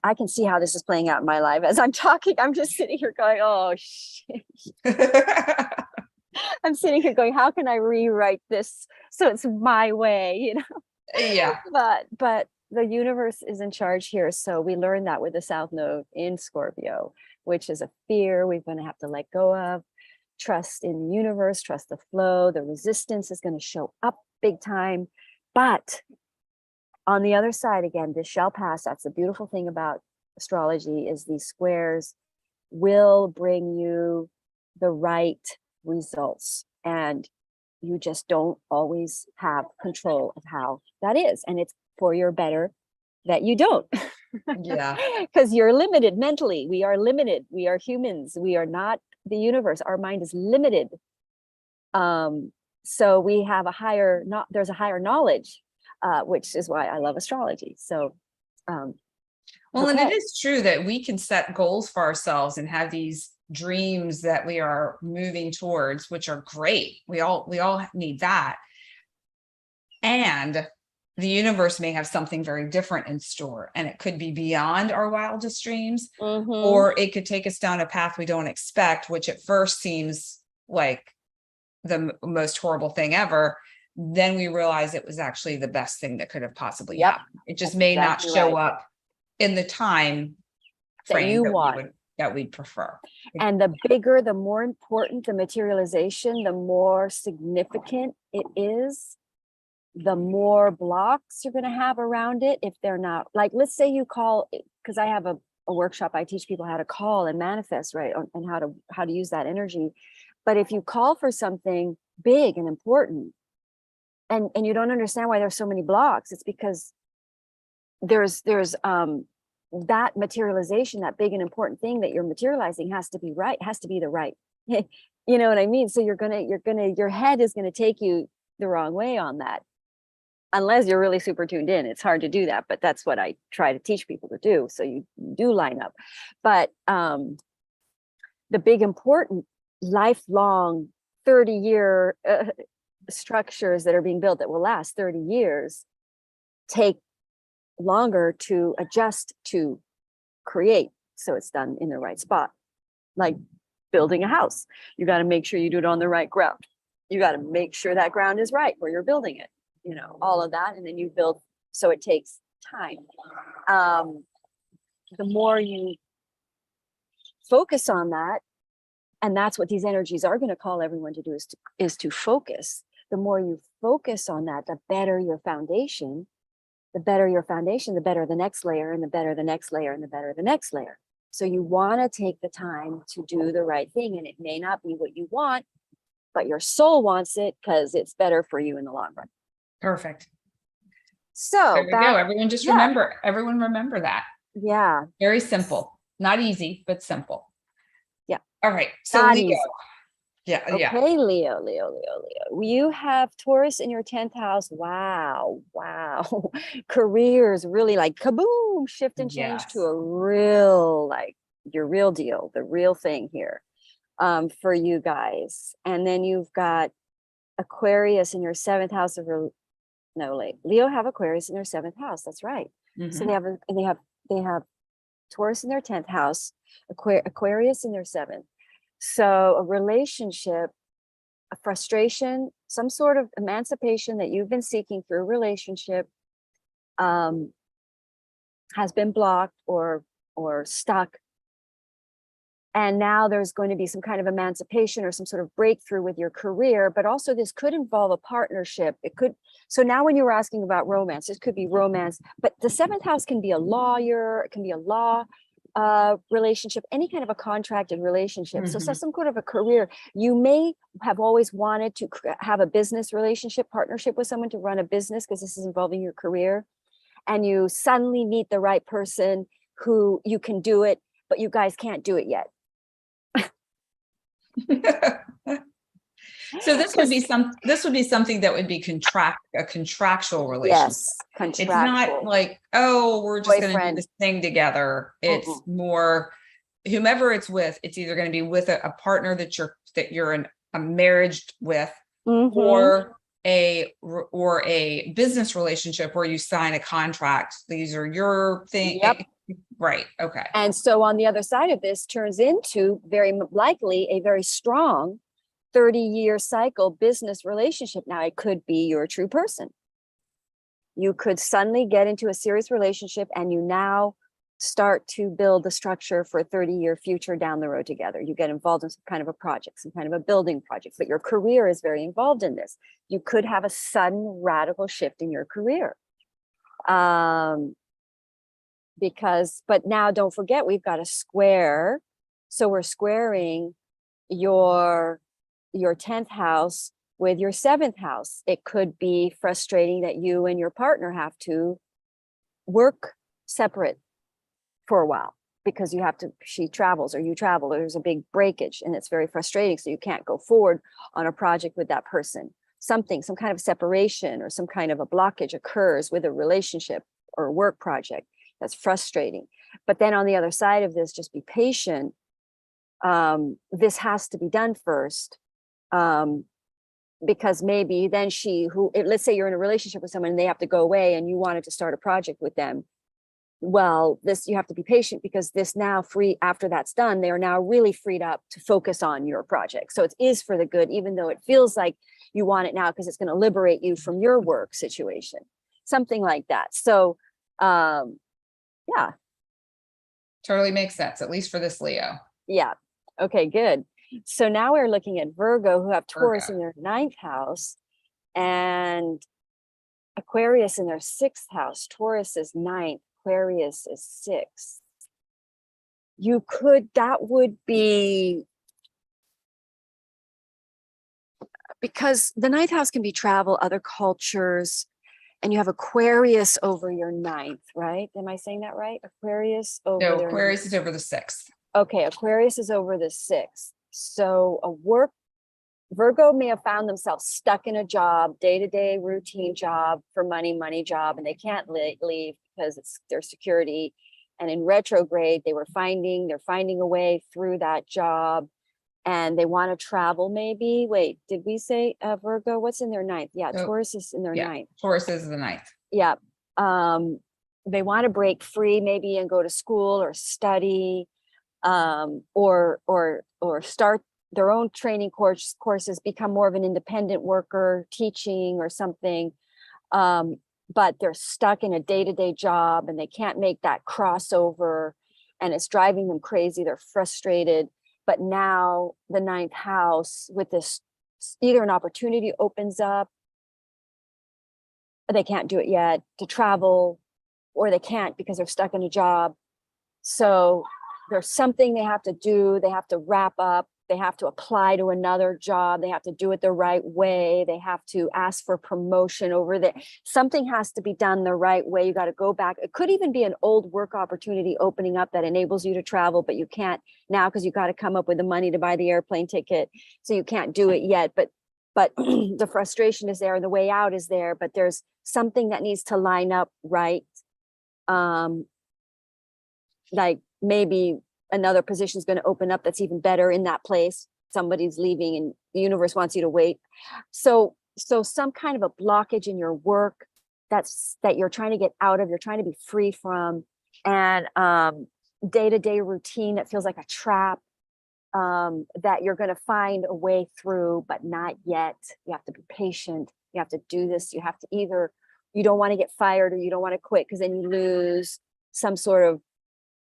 S1: I can see how this is playing out in my life. As I'm talking, I'm just sitting here going, oh shit. I'm sitting here going, how can I rewrite this so it's my way,
S2: Yeah.
S1: But the universe is in charge here. So we learned that with the South Node in Scorpio, which is a fear we're going to have to let go of. Trust in the universe, trust the flow. The resistance is going to show up big time, but On the other side, again, this shall pass. That's the beautiful thing about astrology, is these squares will bring you the right results. And you just don't always have control of how that is. And it's for your better that you don't.
S2: Yeah.
S1: Because you're limited mentally. We are limited. We are humans. We are not the universe. Our mind is limited. So we have there's a higher knowledge, which is why I love astrology. So,
S2: well,
S1: okay.
S2: And it is true that we can set goals for ourselves and have these dreams that we are moving towards, which are great. We all need that. And the universe may have something very different in store, and it could be beyond our wildest dreams, or it could take us down a path we don't expect, which at first seems like the most horrible thing ever. Then we realize it was actually the best thing that could have possibly happened. It just may not show up in the time frame that we'd prefer.
S1: And the bigger, the more important the materialization, the more significant it is, the more blocks you're going to have around it. If they're not, like, let's say you call, because I have a workshop, I teach people how to call and manifest, right? And how to use that energy. But if you call for something big and important, and you don't understand why there's so many blocks, it's because there's that materialization, that big and important thing that you're materializing has to be right, has to be the right, you know what I mean? So your head is going to take you the wrong way on that. Unless you're really super tuned in, it's hard to do that, but that's what I try to teach people to do. So you do line up. But the big, important, lifelong 30-year structures that are being built that will last 30 years take longer to adjust, to create. So it's done in the right spot. Like building a house, you got to make sure you do it on the right ground. You got to make sure that ground is right where you're building it. You know, all of that, and then you build. So it takes time. The more you focus on that, and that's what these energies are going to call everyone to do, is to focus. The more you focus on that, the better your foundation. The better your foundation, the better the next layer, and the better the next layer, and the better the next layer. So you want to take the time to do the right thing, and it may not be what you want, but your soul wants it because it's better for you in the long run.
S2: Perfect.
S1: So
S2: there we go. Everyone remember that.
S1: Yeah.
S2: Very simple. Not easy, but simple.
S1: Yeah.
S2: All right. So
S1: Not
S2: Leo.
S1: easy.
S2: Yeah.
S1: Okay,
S2: yeah.
S1: Leo. You have Taurus in your 10th house. Wow. Careers really like kaboom, shift and change to a real, like your real deal, the real thing here for you guys. And then you've got Aquarius in your 7th house of Leo have Aquarius in their 7th house. That's right. So they have Taurus in their 10th house, Aquarius in their 7th. So a relationship, a frustration, some sort of emancipation that you've been seeking through a relationship has been blocked or stuck. And now there's going to be some kind of emancipation or some sort of breakthrough with your career, but also this could involve a partnership. So now when you were asking about romance, this could be romance, but the 7th house can be a lawyer, it can be a law relationship, any kind of a contracted relationship. So some kind of a career. You may have always wanted to have a business relationship, partnership with someone to run a business, because this is involving your career. And you suddenly meet the right person who you can do it, but you guys can't do it yet.
S2: So this would be something that would be a contractual relationship.
S1: Yes, contractual.
S2: It's not like, oh, we're just going to do this thing together. It's more whomever it's with. It's either going to be with a partner that you're in a marriage with, or a business relationship where you sign a contract. These are your thing.
S1: Yep.
S2: Right. Okay.
S1: And so on the other side of this turns into very likely a very strong 30-year cycle business relationship. Now, it could be your true person. You could suddenly get into a serious relationship and you now start to build the structure for a 30-year future down the road together. You get involved in some kind of a project, some kind of a building project, but your career is very involved in this. You could have a sudden radical shift in your career. Because, but now don't forget, we've got a square. So we're squaring your 10th house with your 7th house. It could be frustrating that you and your partner have to work separate for a while because you have to, she travels or you travel, or there's a big breakage and it's very frustrating. So you can't go forward on a project with that person. Some kind of separation or some kind of a blockage occurs with a relationship or a work project. That's frustrating. But then on the other side of this, just be patient. This has to be done first. Because maybe then let's say you're in a relationship with someone and they have to go away and you wanted to start a project with them. Well, you have to be patient because this now after that's done, they are now really freed up to focus on your project. So it is for the good, even though it feels like you want it now because it's going to liberate you from your work situation, something like that. So, yeah.
S2: Totally makes sense, at least for this Leo.
S1: Yeah. Okay, good. So now we're looking at Virgo, who have Taurus in their 9th house and Aquarius in their 6th house. Taurus is 9th, Aquarius is 6th. That would be, because the 9th house can be travel, other cultures, and you have Aquarius over your 9th, right? Am I saying that right? Aquarius over
S2: No, Aquarius is over the 6th.
S1: Okay, Aquarius is over the 6th. So Virgo may have found themselves stuck in a job, day-to-day routine job for money job, and they can't leave because it's their security. And in retrograde, they're finding a way through that job, and they want to travel maybe. Wait, did we say Virgo? What's in their 9th? Yeah, Taurus is in their 9th.
S2: Taurus is the 9th.
S1: Yeah. They want to break free maybe and go to school or study. Or start their own training courses, become more of an independent worker, teaching or something. But they're stuck in a day-to-day job and they can't make that crossover and it's driving them crazy. They're frustrated. But now the 9th house with this, either an opportunity opens up, they can't do it yet, to travel, or they can't because they're stuck in a job. So there's something they have to do. They have to wrap up. They have to apply to another job. They have to do it the right way. They have to ask for promotion over there. Something has to be done the right way. You got to go back. It could even be an old work opportunity opening up that enables you to travel, but you can't now because you got to come up with the money to buy the airplane ticket. So you can't do it yet. But the frustration is there and the way out is there, but there's something that needs to line up right. Like maybe another position is going to open up that's even better in that place. Somebody's leaving and the universe wants you to wait. So some kind of a blockage in your work that you're trying to get out of, you're trying to be free from, and day-to-day routine that feels like a trap, that you're going to find a way through, but not yet. You have to be patient. You have to do this. You have to you don't want to get fired or you don't want to quit because then you lose some sort of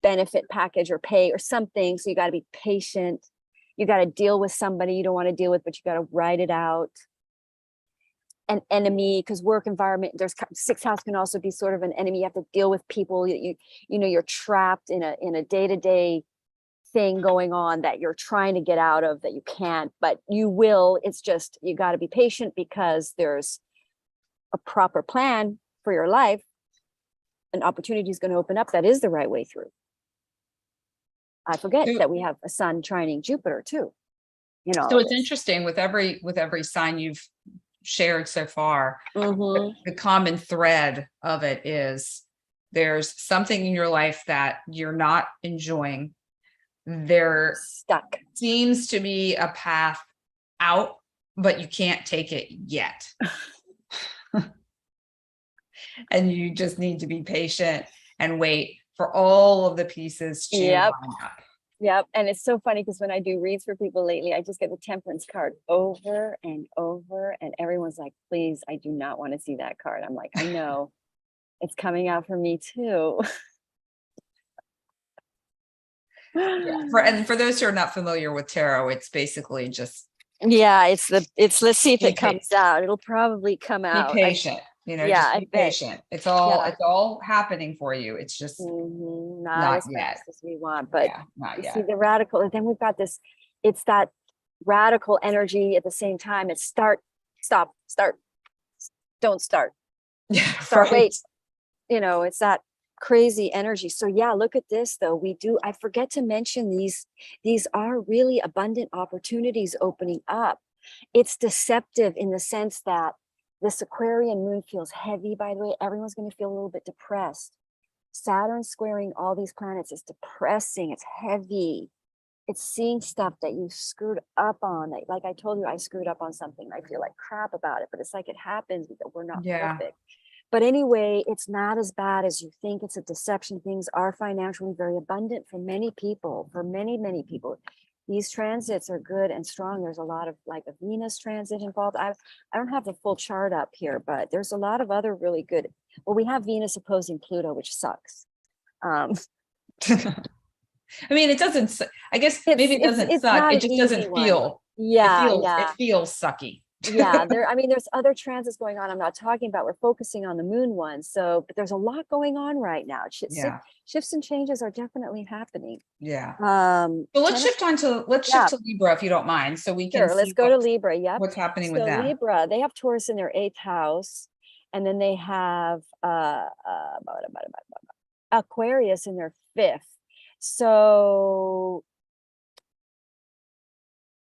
S1: benefit package or pay or something. So you got to be patient. You got to deal with somebody you don't want to deal with, but you got to write it out. An enemy, because work environment, there's 6th house can also be sort of an enemy. You have to deal with people. You're trapped in a day-to-day thing going on that you're trying to get out of that you can't, but you will. It's just, you got to be patient because there's a proper plan for your life. An opportunity is going to open up that is the right way through. I forget that we have a sun trining Jupiter too.
S2: So it's interesting with every sign you've shared so far. The common thread of it is there's something in your life that you're not enjoying. There
S1: stuck
S2: seems to be a path out, but you can't take it yet. And you just need to be patient and wait for all of the pieces to line up.
S1: Yep. And it's so funny because when I do reads for people lately, I just get the temperance card over and over. And everyone's like, please, I do not want to see that card. I'm like, I know it's coming out for me too.
S2: And for those who are not familiar with tarot, it's basically just
S1: let's see if it comes out. It'll probably come out.
S2: Be patient. just be patient. It's all happening for you. It's just
S1: not as
S2: yet.
S1: fast as we want, but
S2: not
S1: you
S2: yet.
S1: see the radical, and then we've got this, it's that radical energy at the same time. It's start, stop, start, don't start, start, wait, it's that crazy energy. So look at this though. I forget to mention these are really abundant opportunities opening up. It's deceptive in the sense that this Aquarian moon feels heavy, by the way. Everyone's going to feel a little bit depressed. Saturn squaring all these planets is depressing. It's heavy. It's seeing stuff that you screwed up on. Like I told you, I screwed up on something. I feel like crap about it, but it's like it happens because we're not perfect. But anyway, it's not as bad as you think. It's a deception. Things are financially very abundant for many people, for many, many people. These transits are good and strong. There's a lot of like a Venus transit involved. I don't have the full chart up here, but there's a lot of other really good. Well, we have Venus opposing Pluto, which sucks.
S2: I mean, it doesn't, I guess maybe it doesn't suck. It just doesn't feel, it feels sucky.
S1: There's other transits going on. I'm not talking about, we're focusing on the moon one. So, but there's a lot going on right now. Shifts and changes are definitely happening.
S2: So let's shift to Libra, if you don't mind. So we can
S1: let's go to Libra.
S2: What's happening with them.
S1: Libra, they have Taurus in their 8th house, and then they have Aquarius in their 5th. So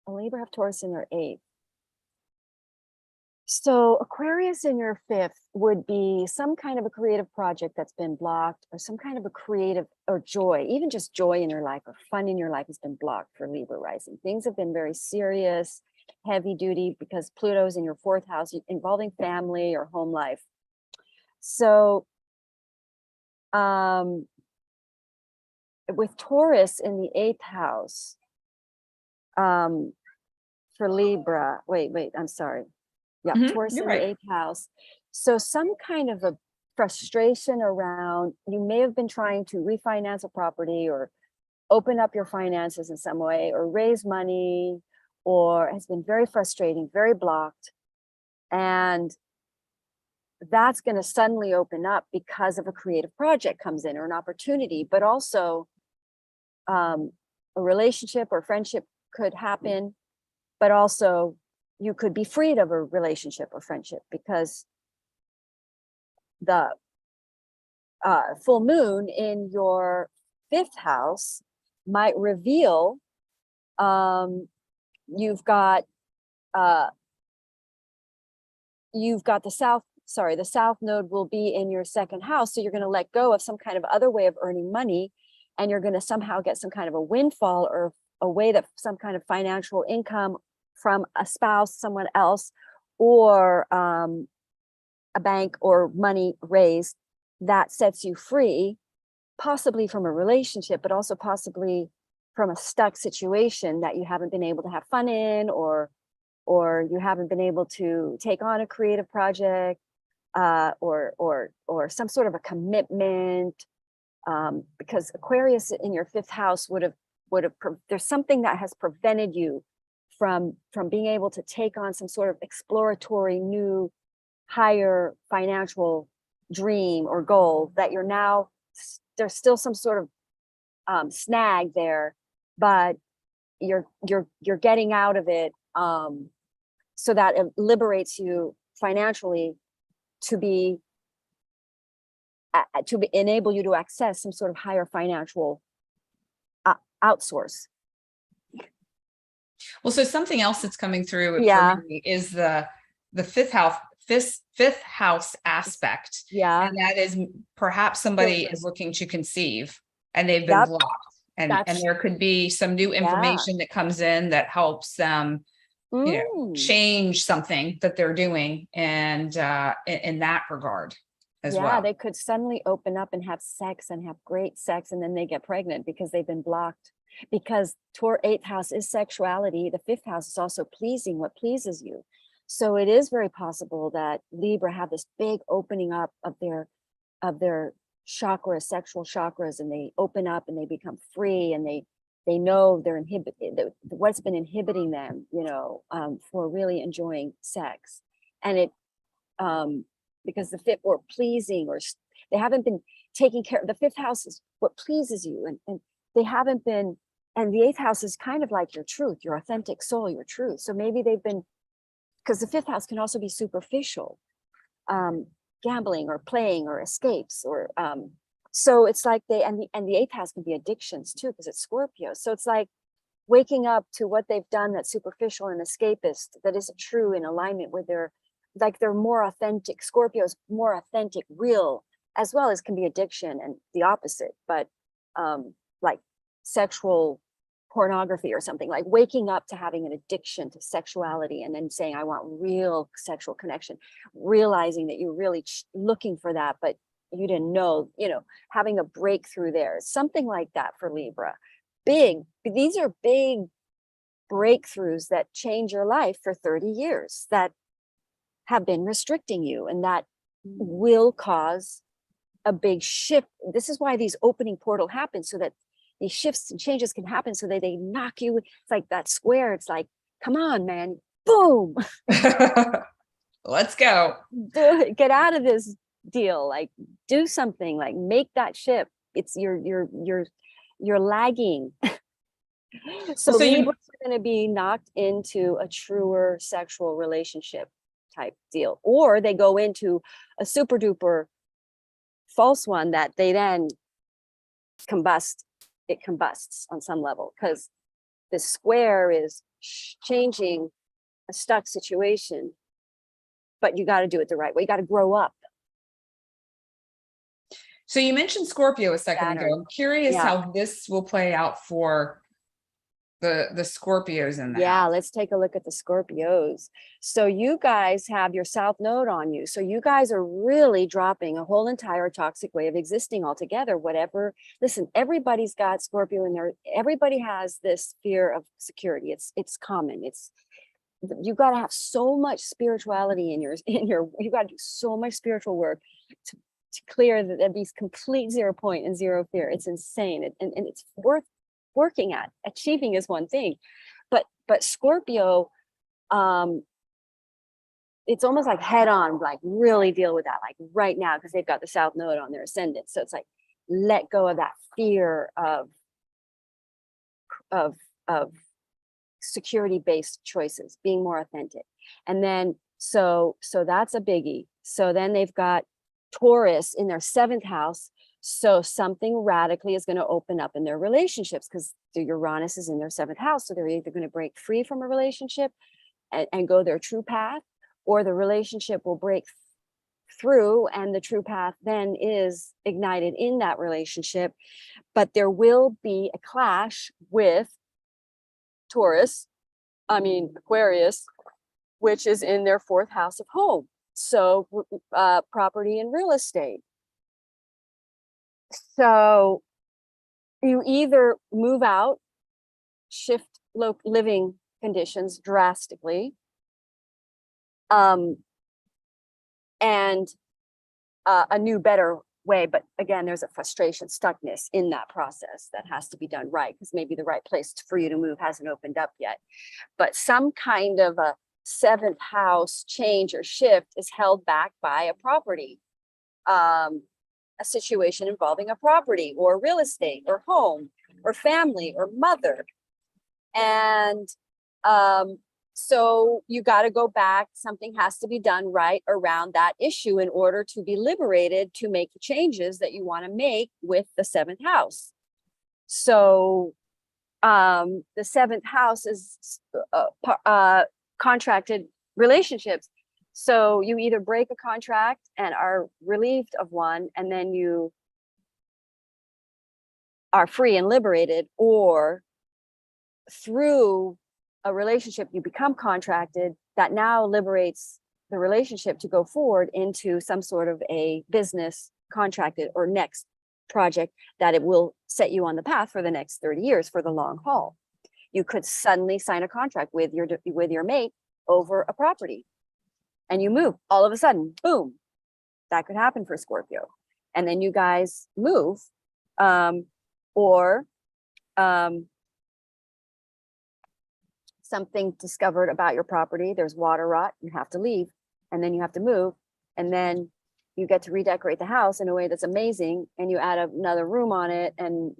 S1: Libra have Taurus in their 8th. So Aquarius in your 5th would be some kind of a creative project that's been blocked, or some kind of a creative or joy, even just joy in your life or fun in your life has been blocked for Libra rising. Things have been very serious, heavy duty, because Pluto's in your 4th house, involving family or home life. So with Taurus in the 8th house, for Libra, I'm sorry. Taurus in the 8th house. So some kind of a frustration around, you may have been trying to refinance a property or open up your finances in some way or raise money, or has been very frustrating, very blocked. And that's going to suddenly open up because of a creative project comes in or an opportunity, but also a relationship or friendship could happen, but also you could be freed of a relationship or friendship because the full moon in your 5th house might reveal you've got the south node will be in your 2nd house. So you're going to let go of some kind of other way of earning money, and you're going to somehow get some kind of a windfall or a way that some kind of financial income from a spouse, someone else, or a bank or money raised that sets you free, possibly from a relationship, but also possibly from a stuck situation that you haven't been able to have fun in, or you haven't been able to take on a creative project, or some sort of a commitment, because Aquarius in your 5th house would have there's something that has prevented you from being able to take on some sort of exploratory new higher financial dream or goal that you're now, there's still some sort of snag there, but you're getting out of it, so that it liberates you financially to enable you to access some sort of higher financial outsource.
S2: Well, so something else that's coming through for me is the 5th house aspect. And that is perhaps somebody is looking to conceive and they've been blocked. And there could be some new information that comes in that helps them, change something that they're doing, and in that regard as well. They
S1: could suddenly open up and have sex and have great sex, and then they get pregnant because they've been blocked. Because 8th house is sexuality. The 5th house is also pleasing, what pleases you. So it is very possible that Libra have this big opening up of their chakras, sexual chakras, and they open up and they become free, and they know they're what's been inhibiting them, for really enjoying sex. And it, because the fifth, or pleasing, or they haven't been taking care of. The fifth house is what pleases you, and they haven't been, and the eighth house is kind of like your truth, your authentic soul, your truth. So maybe they've been, because the fifth house can also be superficial, gambling or playing or escapes, or so it's like and the eighth house can be addictions too, because it's Scorpio. So it's like waking up to what they've done that's superficial and escapist, that isn't true, in alignment with their, like, they're more authentic. Scorpio's more authentic, real, as well as can be addiction and the opposite, but like sexual pornography or something, like waking up to having an addiction to sexuality and then saying, I want real sexual connection, realizing that you're really looking for that, but you didn't know, having a breakthrough there, something like that for Libra. These are big breakthroughs that change your life for 30 years, that have been restricting you, and that will cause a big shift. This is why these opening portal happen, so that these shifts and changes can happen, so that they knock you. It's like that square. It's like, come on, man, boom.
S2: Let's go.
S1: Get out of this deal. Like, do something, like make that shift. It's you're lagging. So Libras are going to be knocked into a truer sexual relationship type deal, or they go into a super duper false one that they then combust. It combusts on some level, because the square is changing a stuck situation, but you got to do it the right way. You got to grow up.
S2: So you mentioned Scorpio a second ago. I'm curious how this will play out for the Scorpios in that.
S1: Yeah, let's take a look at the Scorpios. So you guys have your South Node on you. So you guys are really dropping a whole entire toxic way of existing altogether. Whatever. Listen, everybody's got Scorpio in there. Everybody has this fear of security. It's common. You got to have so much spirituality in your you got to do so much spiritual work to clear these complete 0 point and zero fear. It's insane, and it's worth working at. Achieving is one thing, but Scorpio, it's almost like head on, like really deal with that, like right now, because they've got the South Node on their ascendant. So it's like, let go of that fear of security based choices, being more authentic. And then so that's a biggie. So then they've got Taurus in their 7th house. So something radically is going to open up in their relationships, because the Uranus is in their 7th house. So they're either going to break free from a relationship and go their true path, or the relationship will break through and the true path then is ignited in that relationship. But there will be a clash with Aquarius, which is in their 4th house of home. So property and real estate. So you either move out, shift living conditions drastically, and a new, better way. But again, there's a frustration, stuckness in that process that has to be done right, because maybe the right place for you to move hasn't opened up yet. But some kind of a 7th house change or shift is held back by a property, a situation involving a property or real estate or home or family or mother. And so you got to go back. Something has to be done right around that issue in order to be liberated to make the changes that you want to make with the 7th house. So the 7th house is contracted relationships. So you either break a contract and are relieved of one, and then you are free and liberated, or through a relationship you become contracted that now liberates the relationship to go forward into some sort of a business contracted or next project that it will set you on the path for the next 30 years for the long haul. You could suddenly sign a contract with your mate over a property, and you move all of a sudden, boom. That could happen for Scorpio. And then you guys move, or something discovered about your property. There's water rot, you have to leave, and then you have to move. And then you get to redecorate the house in a way that's amazing, and you add another room on it, and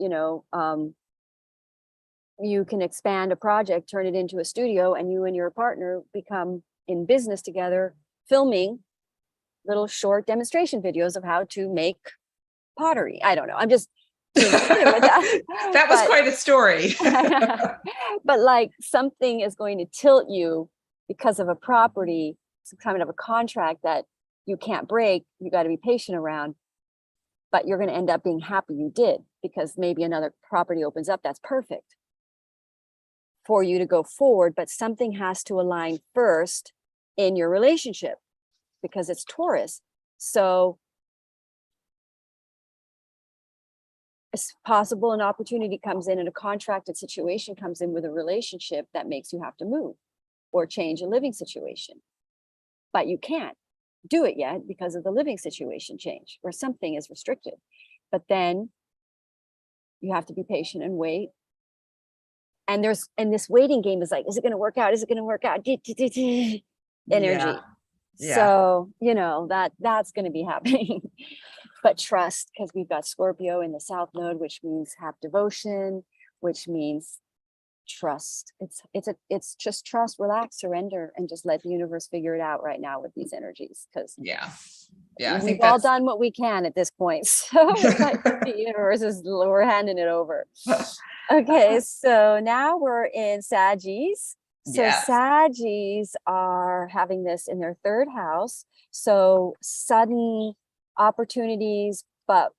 S1: you can expand a project, turn it into a studio, and you and your partner become in business together, filming little short demonstration videos of how to make pottery. I don't know. I'm just with that.
S2: That was quite a story.
S1: But like, something is going to tilt you because of a property, some kind of a contract that you can't break. You got to be patient around, but you're going to end up being happy you did, because maybe another property opens up that's perfect for you to go forward. But something has to align first in your relationship, because it's Taurus. So it's possible an opportunity comes in and a contracted situation comes in with a relationship that makes you have to move or change a living situation. But you can't do it yet because of the living situation change, or something is restricted. But then you have to be patient and wait. And this waiting game is like, is it going to work out? Is it going to work out? Energy.
S2: Yeah.
S1: So, that's going to be happening. But trust, because we've got Scorpio in the South Node, which means have devotion, which means trust. It's just trust, relax, surrender, and just let the universe figure it out right now with these energies. Because we've all done what we can at this point. So like, the universe we're handing it over. Okay, so now we're in Saggies. So Saggies are having this in their third house. So sudden opportunities, but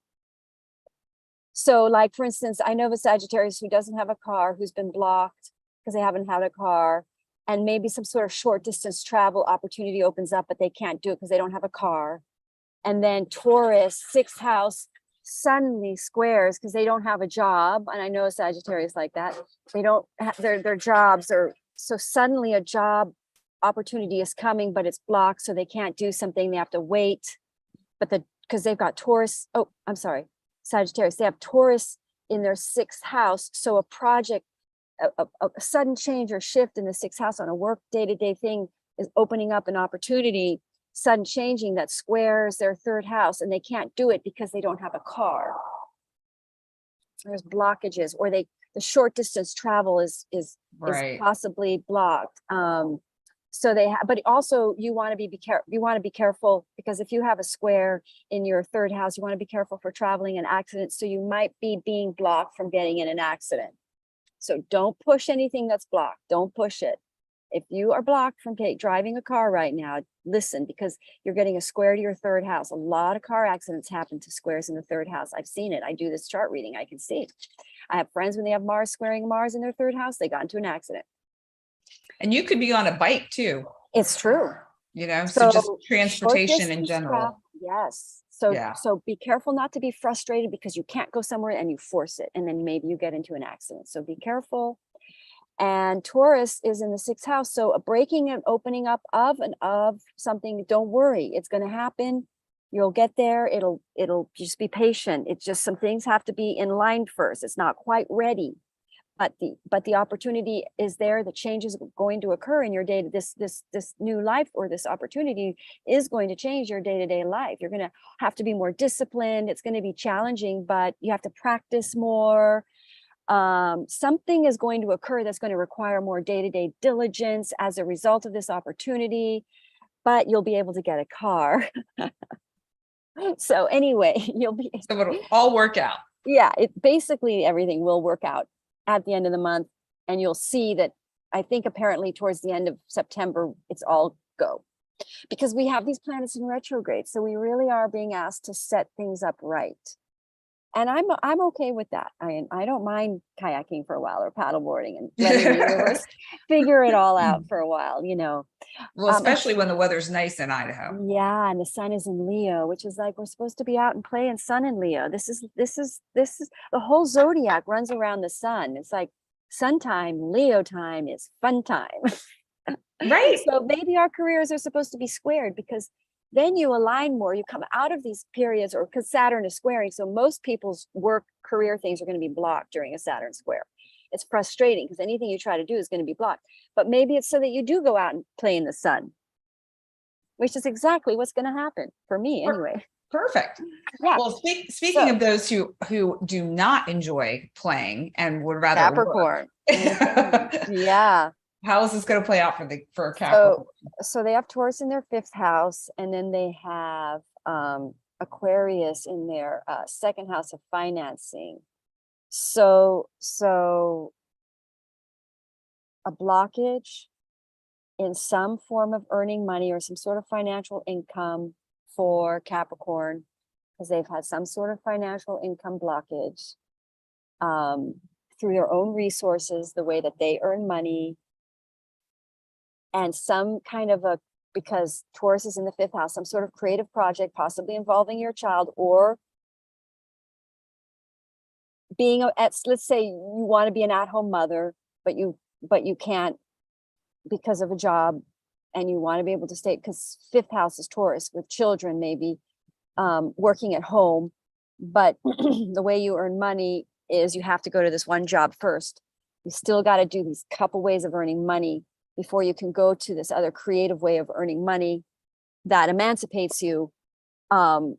S1: so like, for instance, I know of a Sagittarius who doesn't have a car, who's been blocked because they haven't had a car, and maybe some sort of short distance travel opportunity opens up, but they can't do it because they don't have a car. And then Taurus, sixth house, suddenly squares because they don't have a job. And I know a Sagittarius like that. They don't have their jobs, or so suddenly a job opportunity is coming, but it's blocked, so they can't do something. They have to wait. But because they've got Taurus, Sagittarius, they have Taurus in their sixth house. So a project, a sudden change or shift in the sixth house on a work day-to-day thing is opening up an opportunity, sudden changing that squares their third house, and they can't do it because they don't have a car. There's blockages, or the short distance travel is possibly blocked. So but also you want to be careful, because if you have a square in your third house, you want to be careful for traveling and accidents. So you might be being blocked from getting in an accident. So don't push anything that's blocked. Don't push it. If you are blocked from driving a car right now, listen, because you're getting a square to your third house. A lot of car accidents happen to squares in the third house. I've seen it. I do this chart reading. I can see it. I have friends, when they have Mars squaring Mars in their third house, they got into an accident.
S2: And you could be on a bike too.
S1: It's true.
S2: So just transportation in general.
S1: Yes. So be careful not to be frustrated because you can't go somewhere and you force it, and then maybe you get into an accident. So be careful. And Taurus is in the sixth house. So a breaking and opening up of something, don't worry, it's going to happen. You'll get there. It'll just be patient. It's just some things have to be in line first. It's not quite ready. But the opportunity is there. The change is going to occur in your day. This new life, or this opportunity, is going to change your day-to-day life. You're going to have to be more disciplined. It's going to be challenging, but you have to practice more. Something is going to occur that's going to require more day-to-day diligence as a result of this opportunity, but you'll be able to get a car. So anyway, so
S2: it'll all work out.
S1: Yeah, basically everything will work out at the end of the month, and you'll see that. I think apparently towards the end of September, it's all go, because we have these planets in retrograde. So we really are being asked to set things up right. And I'm okay with that. I don't mind kayaking for a while, or paddleboarding, and letting the universe figure it all out for a while,
S2: Well, especially when the weather's nice in Idaho.
S1: Yeah, and the sun is in Leo, which is like, we're supposed to be out and play in sun in Leo. This is the whole zodiac runs around the sun. It's like sun time, Leo time is fun time.
S2: Right.
S1: So maybe our careers are supposed to be squared, because then you align more, you come out of these periods, or because Saturn is squaring. So most people's work career things are going to be blocked during a Saturn square. It's frustrating because anything you try to do is going to be blocked. But maybe it's so that you do go out and play in the sun. which is exactly what's going to happen for me anyway.
S2: Perfect.
S1: Yeah.
S2: Well, speaking of those who do not enjoy playing and would rather
S1: Capricorn. Yeah.
S2: How is this going to play out for Capricorn?
S1: So they have Taurus in their 5th house, and then they have Aquarius in their 2nd house of financing. So a blockage in some form of earning money or some sort of financial income for Capricorn, because they've had some sort of financial income blockage through their own resources, the way that they earn money, and some kind of because Taurus is in the 5th house, some sort of creative project, possibly involving your child, or being let's say you want to be an at-home mother, but you can't because of a job, and you want to be able to stay, because 5th house is Taurus with children, maybe working at home, but the way you earn money is you have to go to this one job first. You still got to do these couple ways of earning money before you can go to this other creative way of earning money that emancipates you. And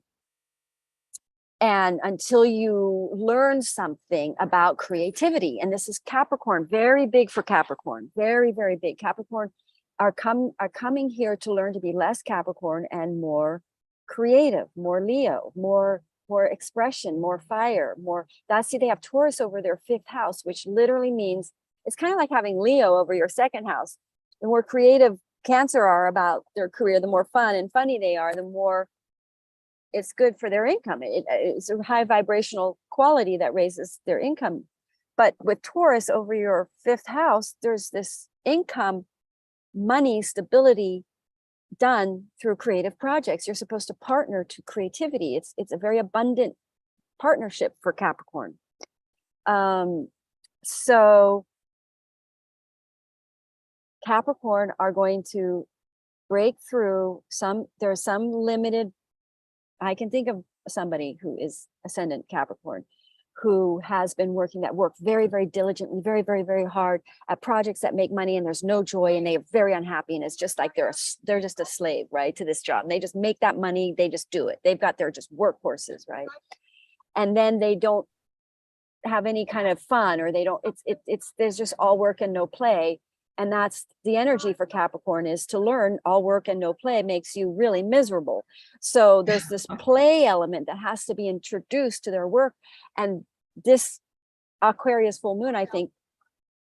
S1: until you learn something about creativity, and this is Capricorn, very big for Capricorn, very, very big. Capricorn are coming here to learn to be less Capricorn and more creative, more Leo, more expression, more fire, more. That's, see, they have Taurus over their 5th house, which literally means it's kind of like having Leo over your 2nd house. The more creative Cancer are about their career, the more fun and funny they are, the more it's good for their income. It's a high vibrational quality that raises their income. But with Taurus over your 5th house, there's this income, money, stability done through creative projects. You're supposed to partner to creativity. It's a very abundant partnership for Capricorn. So Capricorn are going to break through there's some limited. I can think of somebody who is ascendant Capricorn who has been working that work very, very diligently, very, very, very hard at projects that make money, and there's no joy, and they are very unhappy, and it's just like they're just a slave, right, to this job. And they just make that money, they just do it. They've got their just workhorses, right? And then they don't have any kind of fun, or they don't, it's there's just all work and no play. And that's the energy for Capricorn, is to learn all work and no play makes you really miserable. So there's this play element that has to be introduced to their work. And this Aquarius full moon, I think,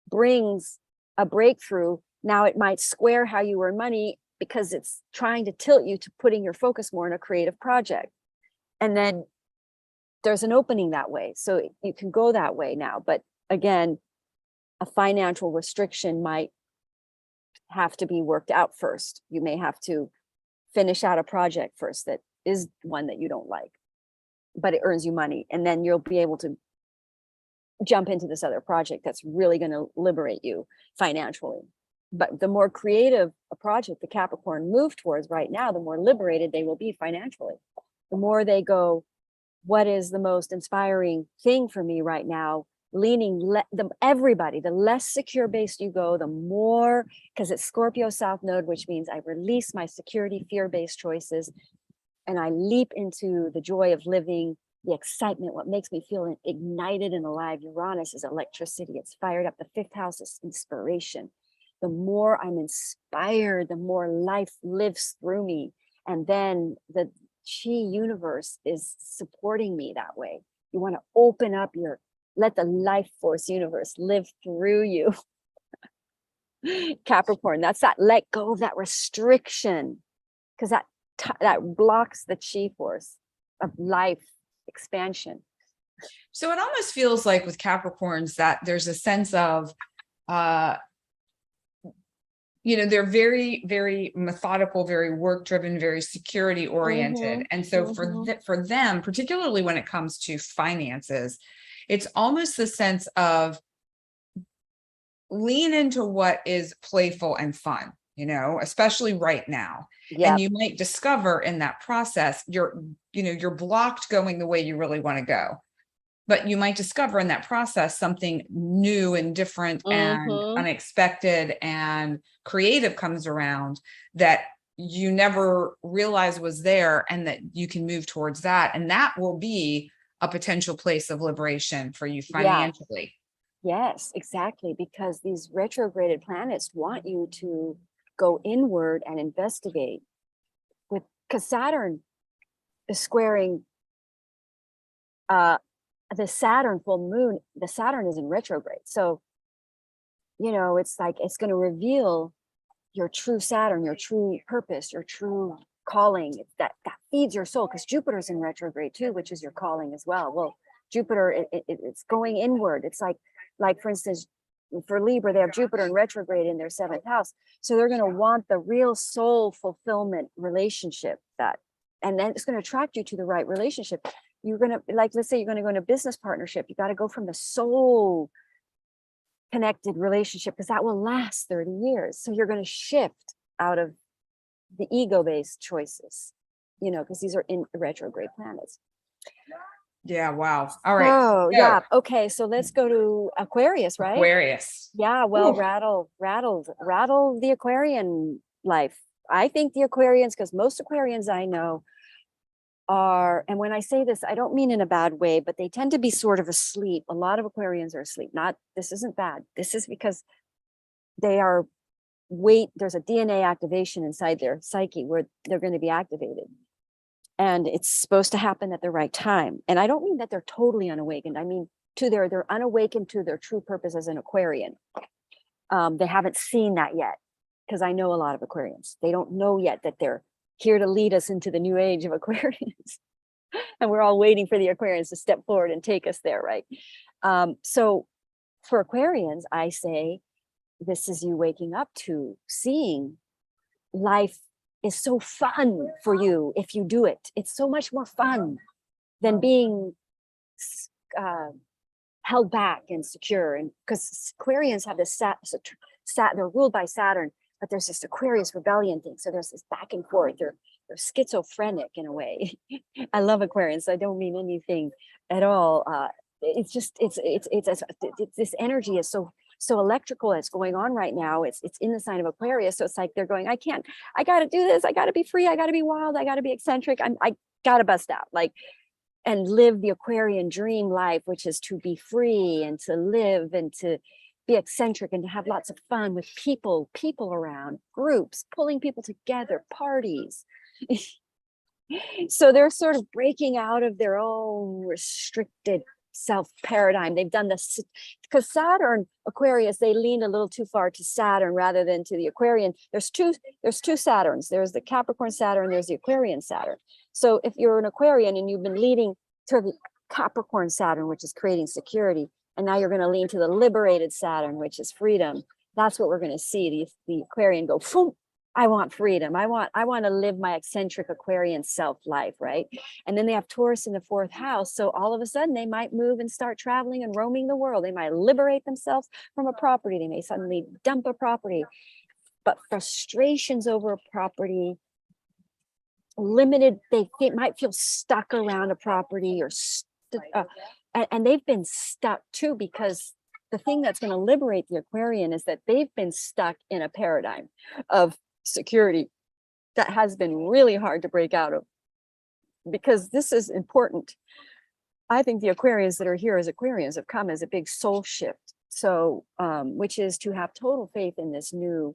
S1: brings a breakthrough. Now it might square how you earn money, because it's trying to tilt you to putting your focus more in a creative project. And then there's an opening that way. So you can go that way now. But again, a financial restriction might have to be worked out first. You may have to finish out a project first that is one that you don't like, but it earns you money. And then you'll be able to jump into this other project that's really going to liberate you financially. But the more creative a project the Capricorn move towards right now, the more liberated they will be financially. The more they go, what is the most inspiring thing for me right now? Leaning everybody, the less secure based you go, the more, because it's Scorpio South Node, which means I release my security, fear-based choices, and I leap into the joy of living, the excitement, what makes me feel ignited and alive. Uranus is electricity. It's fired up. The 5th house is inspiration. The more I'm inspired, the more life lives through me. And then the Chi universe is supporting me that way. You want to open up let the life force universe live through you. Capricorn, that's that let go of that restriction, because that blocks the chi force of life expansion.
S2: So it almost feels like with Capricorns that there's a sense of, they're very, very methodical, very work driven, very security oriented. And so for them, particularly when it comes to finances, it's almost the sense of lean into what is playful and fun, especially right now. Yep. And you might discover in that process, you're blocked going the way you really want to go. But you might discover in that process something new and different and unexpected and creative comes around that you never realized was there, and that you can move towards that. And that will be a potential place of liberation for you financially.
S1: Yes, exactly. Because these retrograded planets want you to go inward and investigate because Saturn is squaring the Saturn full moon. The Saturn is in retrograde. So, it's like, it's going to reveal your true Saturn, your true purpose, your true calling. That feeds your soul, because Jupiter's in retrograde too, which is your calling as well. Well, Jupiter, it's going inward. It's like for instance, for Libra, they have Jupiter in retrograde in their 7th house. So they're going to want the real soul fulfillment relationship, and then it's going to attract you to the right relationship. You're going to, like, let's say you're going to go into a business partnership. You got to go from the soul connected relationship, because that will last 30 years. So you're going to shift out of the ego-based choices, because these are in retrograde planets.
S2: Yeah. Wow. All right.
S1: Oh, yeah. Okay. So let's go to Aquarius, right?
S2: Aquarius.
S1: Yeah. Well, rattle the Aquarian life. I think the Aquarians, because most Aquarians I know are, and when I say this, I don't mean in a bad way, but they tend to be sort of asleep. A lot of Aquarians are asleep. This isn't bad. This is because there's a DNA activation inside their psyche where they're going to be activated. And it's supposed to happen at the right time. And I don't mean that they're totally unawakened. I mean, they're unawakened to their true purpose as an Aquarian. They haven't seen that yet, because I know a lot of Aquarians. They don't know yet that they're here to lead us into the new age of Aquarians. And we're all waiting for the Aquarians to step forward and take us there, right? So for Aquarians, I say, this is you waking up to seeing life is so fun for you if you do it. It's so much more fun than being held back and secure. And because Aquarians have this they're ruled by Saturn, but there's this Aquarius rebellion thing. So there's this back and forth. They're schizophrenic in a way. I love Aquarians. So I don't mean anything at all. It's just this energy is so electrical. It's going on right now. It's in the sign of Aquarius. So it's like they're going, I got to do this. I got to be free. I got to be wild. I got to be eccentric. I got to bust out, and live the Aquarian dream life, which is to be free and to live and to be eccentric and to have lots of fun with people around, groups, pulling people together, parties. So they're sort of breaking out of their own restricted self paradigm. They've done this because Saturn, Aquarius, they lean a little too far to Saturn rather than to the Aquarian. There's two Saturns. There's the Capricorn Saturn, there's the Aquarian Saturn. So if you're an Aquarian and you've been leading to the Capricorn Saturn, which is creating security, and now you're going to lean to the liberated Saturn, which is freedom, that's what we're going to see. The Aquarian go, phoom, I want freedom. I want to live my eccentric Aquarian self life, right? And then they have Taurus in the 4th house. So all of a sudden they might move and start traveling and roaming the world. They might liberate themselves from a property. They may suddenly dump a property, but frustrations over a property, limited, they might feel stuck around a property, or and they've been stuck too, because the thing that's going to liberate the Aquarian is that they've been stuck in a paradigm of security that has been really hard to break out of, because this is important. I think the Aquarians that are here as Aquarians have come as a big soul shift. So, which is to have total faith in this new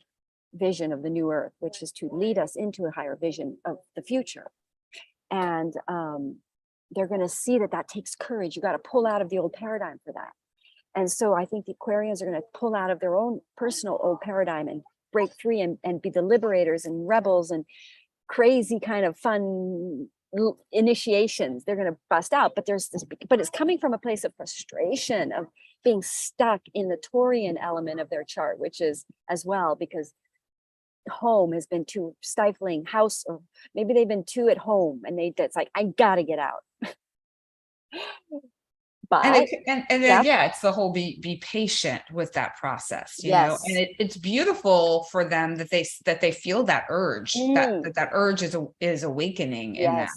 S1: vision of the new earth, which is to lead us into a higher vision of the future. And they're going to see that takes courage. You got to pull out of the old paradigm for that. And so I think the Aquarians are going to pull out of their own personal old paradigm and break free and be the liberators and rebels and crazy kind of fun initiations. They're going to bust out, but it's coming from a place of frustration, of being stuck in the Taurian element of their chart, which is as well because home has been too stifling, house, or maybe they've been too at home, and it's like, I gotta get out. But
S2: it's the whole be patient with that process, you know, and it's beautiful for them that they feel that urge, that urge is awakening in them,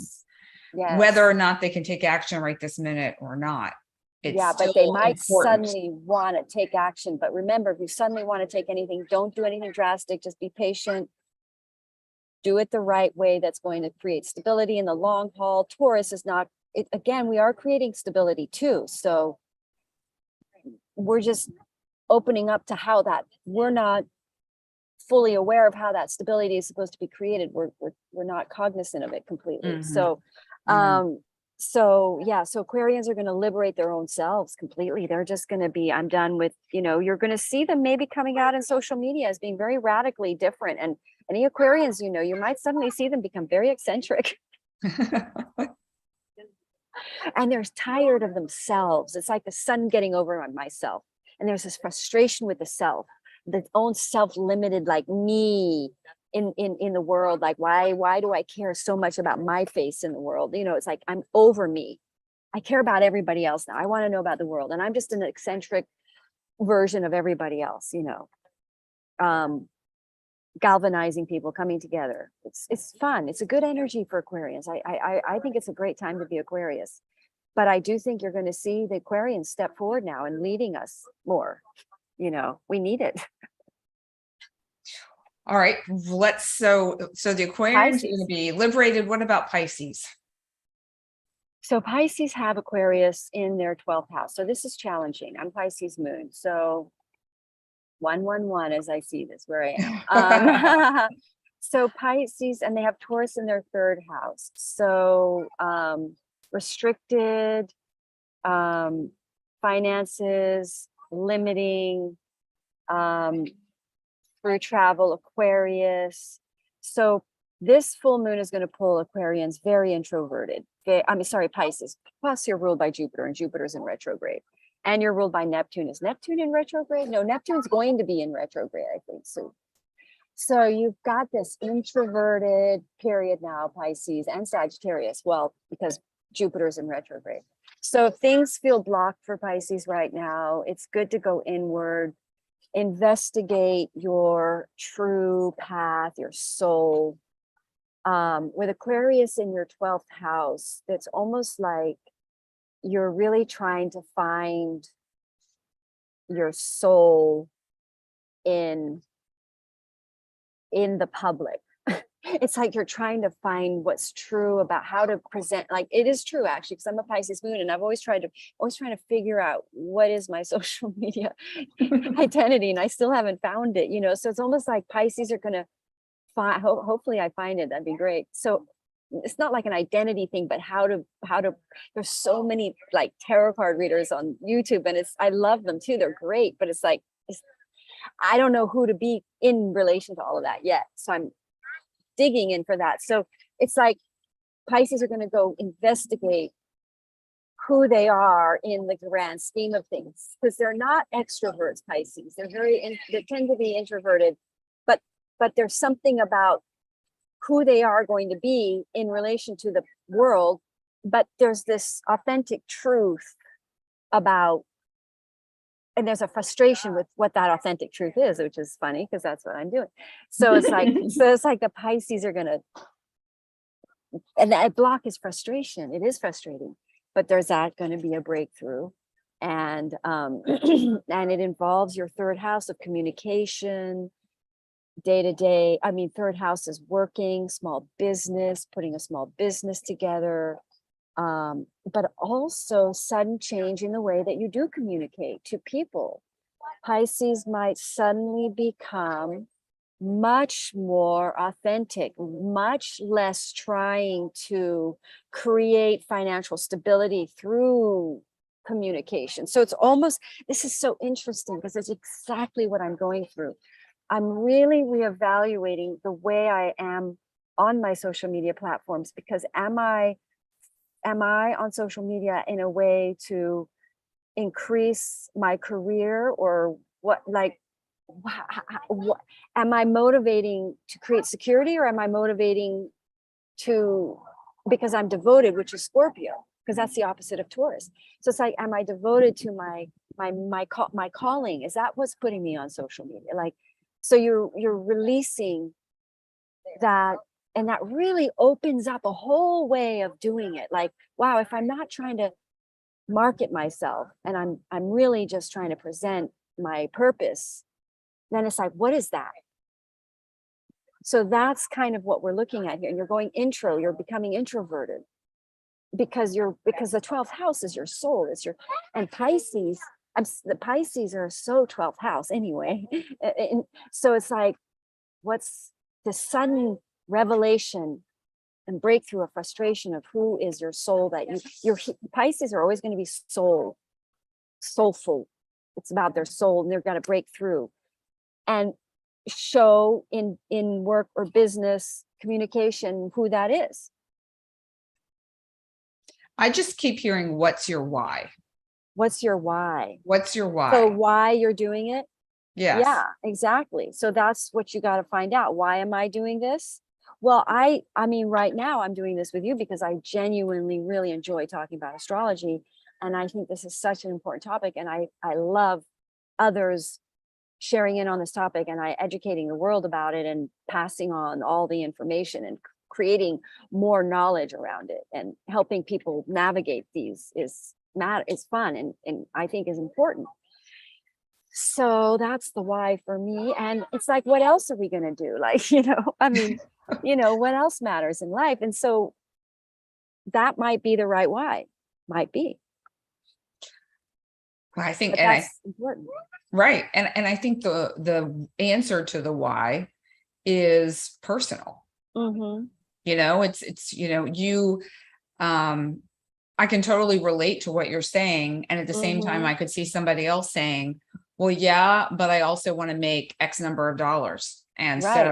S2: whether or not they can take action right this minute or not.
S1: But they might suddenly want to take action. But remember, if you suddenly want to take anything, don't do anything drastic. Just be patient. do it the right way that's going to create stability in the long haul. Taurus is not, again, we are creating stability too. So we're just opening up to how that, we're not fully aware of how that stability is supposed to be created. We're not cognizant of it completely.
S2: Mm-hmm.
S1: So, so Aquarians are going to liberate their own selves completely. They're just going to be, I'm done with, you're going to see them maybe coming out in social media as being very radically different. And any Aquarians, you might suddenly see them become very eccentric. And they're tired of themselves. It's like the sun getting over on myself. And there's this frustration with the self, the own self-limited, like me in the world. Like, why do I care so much about my face in the world? It's like, I'm over me. I care about everybody else now. I want to know about the world. And I'm just an eccentric version of everybody else, galvanizing people, coming together. It's fun. It's a good energy for Aquarians. I think it's a great time to be Aquarius. But I do think you're going to see the Aquarians step forward now and leading us more. We need it.
S2: All right. So the Aquarians are going to be liberated. What about Pisces?
S1: So Pisces have Aquarius in their 12th house. So this is challenging. I'm Pisces moon. So 111 as I see this, where I am. So Pisces, and they have Taurus in their 3rd house. So restricted, finances, limiting, through travel, Aquarius. So this full moon is going to pull Aquarians very introverted. Pisces. Plus you're ruled by Jupiter, and Jupiter's in retrograde. And you're ruled by Neptune. Is Neptune in retrograde? No, Neptune's going to be in retrograde, I think, soon. So you've got this introverted period now, Pisces and Sagittarius. Well, because Jupiter's in retrograde. So things feel blocked for Pisces right now. It's good to go inward, investigate your true path, your soul. With Aquarius in your 12th house, it's almost like you're really trying to find your soul in the public. It's like you're trying to find what's true about how to present. Like, it is true, actually, because I'm a Pisces moon, and I've always trying to figure out what is my social media identity, and I still haven't found it. So it's almost like Pisces are going to find. Hopefully, I find it. That'd be great. So it's not like an identity thing, but how to. There's so many like tarot card readers on YouTube, and I love them too. They're great, but it's like I don't know who to be in relation to all of that yet. So I'm digging in for that. So it's like Pisces are going to go investigate who they are in the grand scheme of things, because they're not extroverts. Pisces, they tend to be introverted, but there's something about who they are going to be in relation to the world. But there's this authentic truth about, and there's a frustration with what that authentic truth is, which is funny because that's what I'm doing. So it's like the Pisces are gonna, and that block is frustration. It is frustrating, but there's going to be a breakthrough, and and it involves your 3rd house of communication, day to day. 3rd house is working, small business, putting a small business together. But also sudden change in the way that you do communicate to people. Pisces might suddenly become much more authentic, much less trying to create financial stability through communication. So it's almost, this is so interesting because it's exactly what I'm going through. I'm really reevaluating the way I am on my social media platforms, because am I on social media in a way to increase my career, or what? Like, what am I motivating to create security, or am I motivating to, because I'm devoted, which is Scorpio, because that's the opposite of Taurus. So it's like, am I devoted to my calling? Is that what's putting me on social media? Like, so you're releasing that. And that really opens up a whole way of doing it. Like, wow, if I'm not trying to market myself, and I'm really just trying to present my purpose, then it's like, what is that? So that's kind of what we're looking at here. And you're becoming introverted because the 12th house is your soul. And Pisces, the Pisces are so 12th house anyway. And so it's like, what's the sudden revelation and breakthrough of frustration of who is your soul, that your Pisces are always going to be soulful. It's about their soul, and they're going to break through and show in work or business communication who that is.
S2: I just keep hearing, what's your why?
S1: What's your why?
S2: What's your why?
S1: So why you're doing it?
S2: Yes.
S1: Yeah, exactly. So that's what you got to find out. Why am I doing this? Well, I mean, right now I'm doing this with you because I genuinely really enjoy talking about astrology. And I think this is such an important topic. And I love others sharing in on this topic, and educating the world about it and passing on all the information and creating more knowledge around it and helping people navigate these is fun and I think is important. So that's the why for me. And it's like, what else are we going to do? Like, I mean, what else matters in life? And so that might be the right why, might be.
S2: I think,
S1: but that's important.
S2: Right. And I think the answer to the why is personal.
S1: Mm-hmm.
S2: I can totally relate to what you're saying. And at the same time,
S1: Mm-hmm.
S2: I could see somebody else saying, well, yeah, but I also want to make X number of dollars. And
S1: right.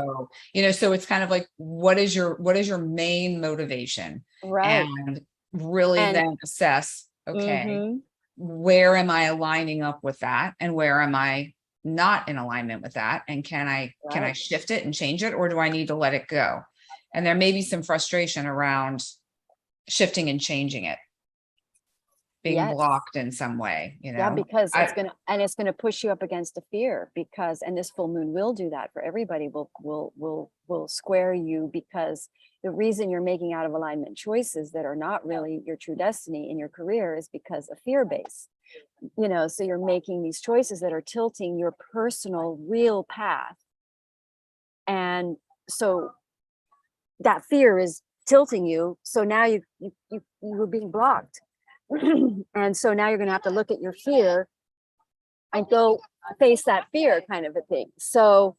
S2: so it's kind of like, what is your main motivation?
S1: Right.
S2: And really then assess, okay,
S1: mm-hmm.
S2: where am I aligning up with that? And where am I not in alignment with that? And can I shift it and change it? Or do I need to let it go? And there may be some frustration around shifting and changing it, being blocked in some way,
S1: Yeah, because it's gonna push you up against a fear, and this full moon will do that for everybody. Will square you, because the reason you're making out of alignment choices that are not really your true destiny in your career is because of fear base. So you're making these choices that are tilting your personal real path. And so that fear is tilting you. So now you were being blocked. And so now you're going to have to look at your fear and go face that fear, kind of a thing. So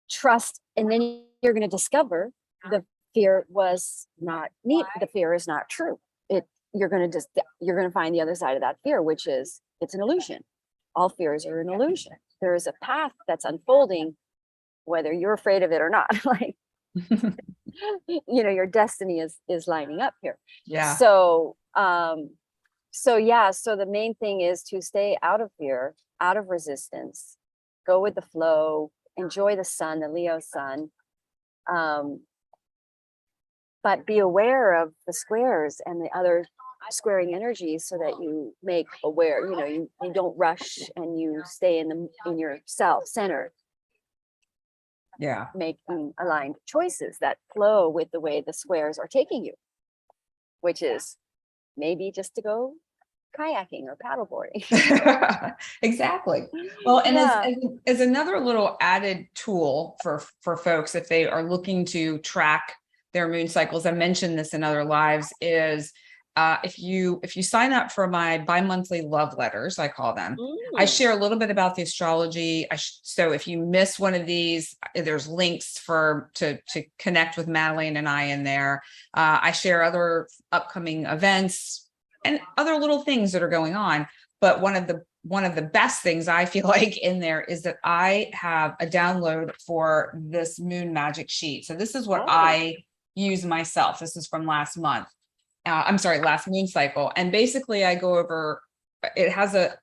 S1: trust, and then you're going to discover the fear was not neat. The fear is not true. You're going to find the other side of that fear, which is it's an illusion. All fears are an illusion. There is a path that's unfolding, whether you're afraid of it or not. Like, your destiny is lining up here.
S2: Yeah.
S1: So the main thing is to stay out of fear, out of resistance, go with the flow, enjoy the sun, the Leo sun. But be aware of the squares and the other squaring energies, so that you make aware, you don't rush, and you stay in your self-centered.
S2: Yeah.
S1: Making aligned choices that flow with the way the squares are taking you, which is maybe just to go kayaking or paddleboarding.
S2: Exactly. Well, and as another little added tool for folks, if they are looking to track their moon cycles, I mentioned this in other lives, is if you sign up for my bi-monthly love letters, I call them, I share a little bit about the astrology. So if you miss one of these, there's links to connect with Madelaine and I in there. I share other upcoming events and other little things that are going on. But one of the best things I feel like in there is that I have a download for this moon magic sheet. So this is what I use myself. This is from last month. Last moon cycle. And basically I go over,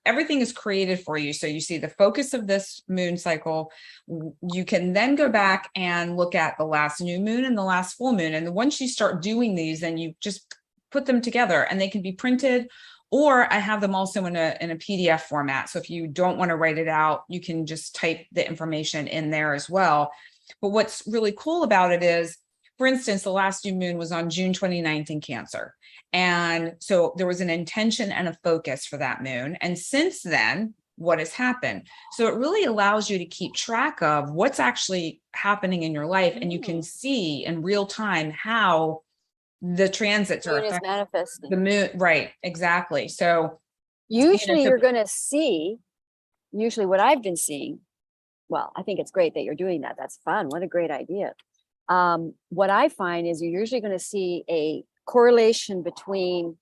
S2: everything is created for you. So you see the focus of this moon cycle. You can then go back and look at the last new moon and the last full moon. And once you start doing these, then you just put them together, and they can be printed, or I have them also in a PDF format. So if you don't want to write it out, you can just type the information in there as well. But what's really cool about it is, for instance, the last new moon was on June 29th in Cancer. And so there was an intention and a focus for that moon. And since then, what has happened. So it really allows you to keep track of what's actually happening in your life. And you can see in real time how the transits are affecting
S1: manifesting
S2: the moon. Right. Exactly. So
S1: usually you're going to see, usually what I've been seeing, well, I think it's great that you're doing that. That's fun. What a great idea. What I find is you're usually going to see a correlation between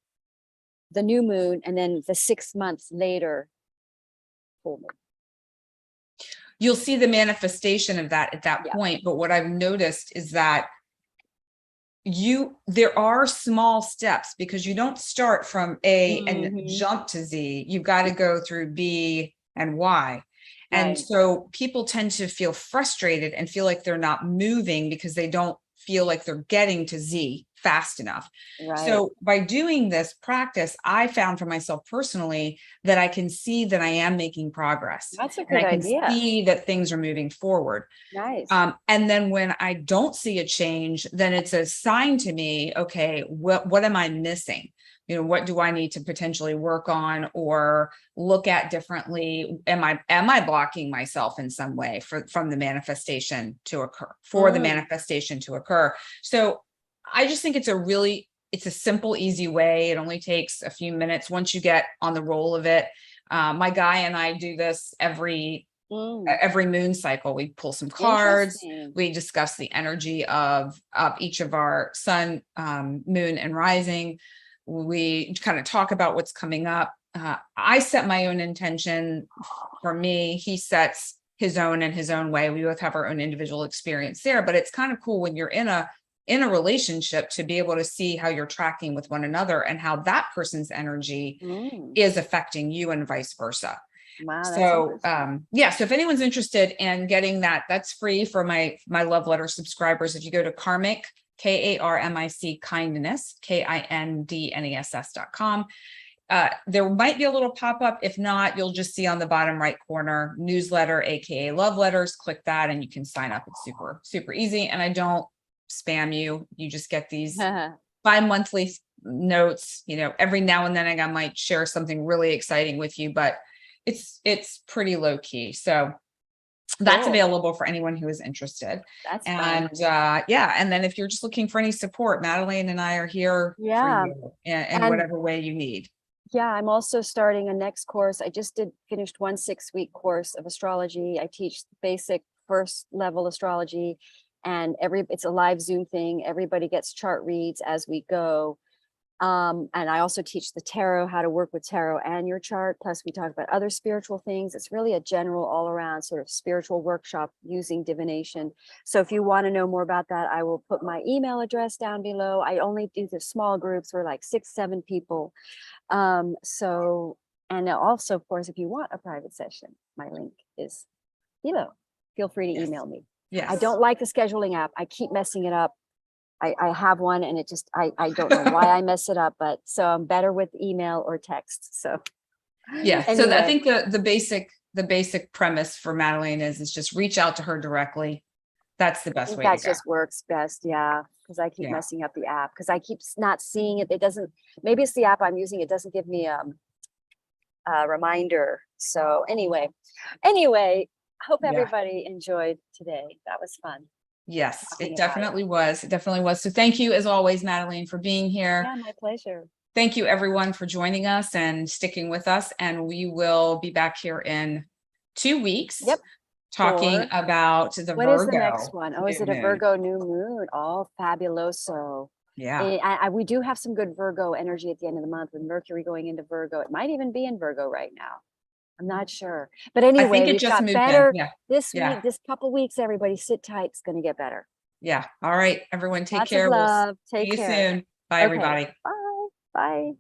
S1: the new moon and then the 6 months later full moon.
S2: You'll see the manifestation of that at that point. But what I've noticed is that there are small steps, because you don't start from A and jump to Z. You've got to go through B and Y. And so people tend to feel frustrated and feel like they're not moving because they don't feel like they're getting to Z fast enough. So by doing this practice, I found for myself personally that I can see that I am making progress.
S1: That's a good idea.
S2: I can see that things are moving forward. And then when I don't see a change, then it's a sign to me, okay, what am I missing? You know, what do I need to potentially work on or look at differently? Am I blocking myself in some way from the manifestation to occur, the manifestation to occur? So I just think it's a simple, easy way. It only takes a few minutes once you get on the roll of it. My guy and I do this every moon cycle. We pull some cards. We discuss the energy of each of our sun, moon, and rising. We kind of talk about what's coming up. I set my own intention for me. He sets his own in his own way. We both have our own individual experience there, but it's kind of cool when you're in a relationship to be able to see how you're tracking with one another and how that person's energy is affecting you and vice versa.
S1: Wow.
S2: So, so if anyone's interested in getting that, that's free for my love letter subscribers. If you go to Karmic, KarmicKindness, KINDNESS.com. There might be a little pop-up. If not, you'll just see on the bottom right corner, newsletter, AKA love letters. Click that and you can sign up. It's super, super easy. And I don't spam you. You just get these bi-monthly notes. You know, every now and then I might share something really exciting with you, but it's pretty low key. So that's available for anyone who is interested.
S1: That's
S2: fun. And then if you're just looking for any support, Madelaine and I are here for you in whatever way you need.
S1: I'm also starting a next course. I just finished 1 6-week course of astrology. I teach basic first level astrology, and it's a live Zoom thing. Everybody gets chart reads as we go. And I also teach the tarot, how to work with tarot and your chart. Plus we talk about other spiritual things. It's really a general all around sort of spiritual workshop using divination. So if you want to know more about that, I will put my email address down below. I only do the small groups. We're like 6-7 people. And also, of course, if you want a private session, my link is below. Feel free to email me. I don't like the scheduling app. I keep messing it up. I have one and it just, I don't know why I mess it up, but so I'm better with email or text. So
S2: anyway. So I think the basic premise for Madelaine is just reach out to her directly. That's the best way to go. That
S1: just works best. Yeah. Cause I keep messing up the app because I keep not seeing it. It doesn't, maybe it's the app I'm using. It doesn't give me a reminder. So anyway, hope everybody enjoyed today. That was fun.
S2: Yes, it definitely was. It definitely was. So thank you as always, Madelaine, for being here.
S1: Yeah, my pleasure.
S2: Thank you everyone for joining us and sticking with us. And we will be back here in 2 weeks. Talking about the Virgo.
S1: What is the next one? Oh, is it a Virgo new moon? Oh, fabuloso.
S2: Yeah.
S1: We do have some good Virgo energy at the end of the month with Mercury going into Virgo. It might even be in Virgo right now. I'm not sure. But anyway, we've got better this week, this couple weeks, everybody sit tight. It's going to get better.
S2: Yeah. All right, everyone, take care.
S1: Lots of love. Take care.
S2: See you soon. Bye, everybody.
S1: Bye. Bye.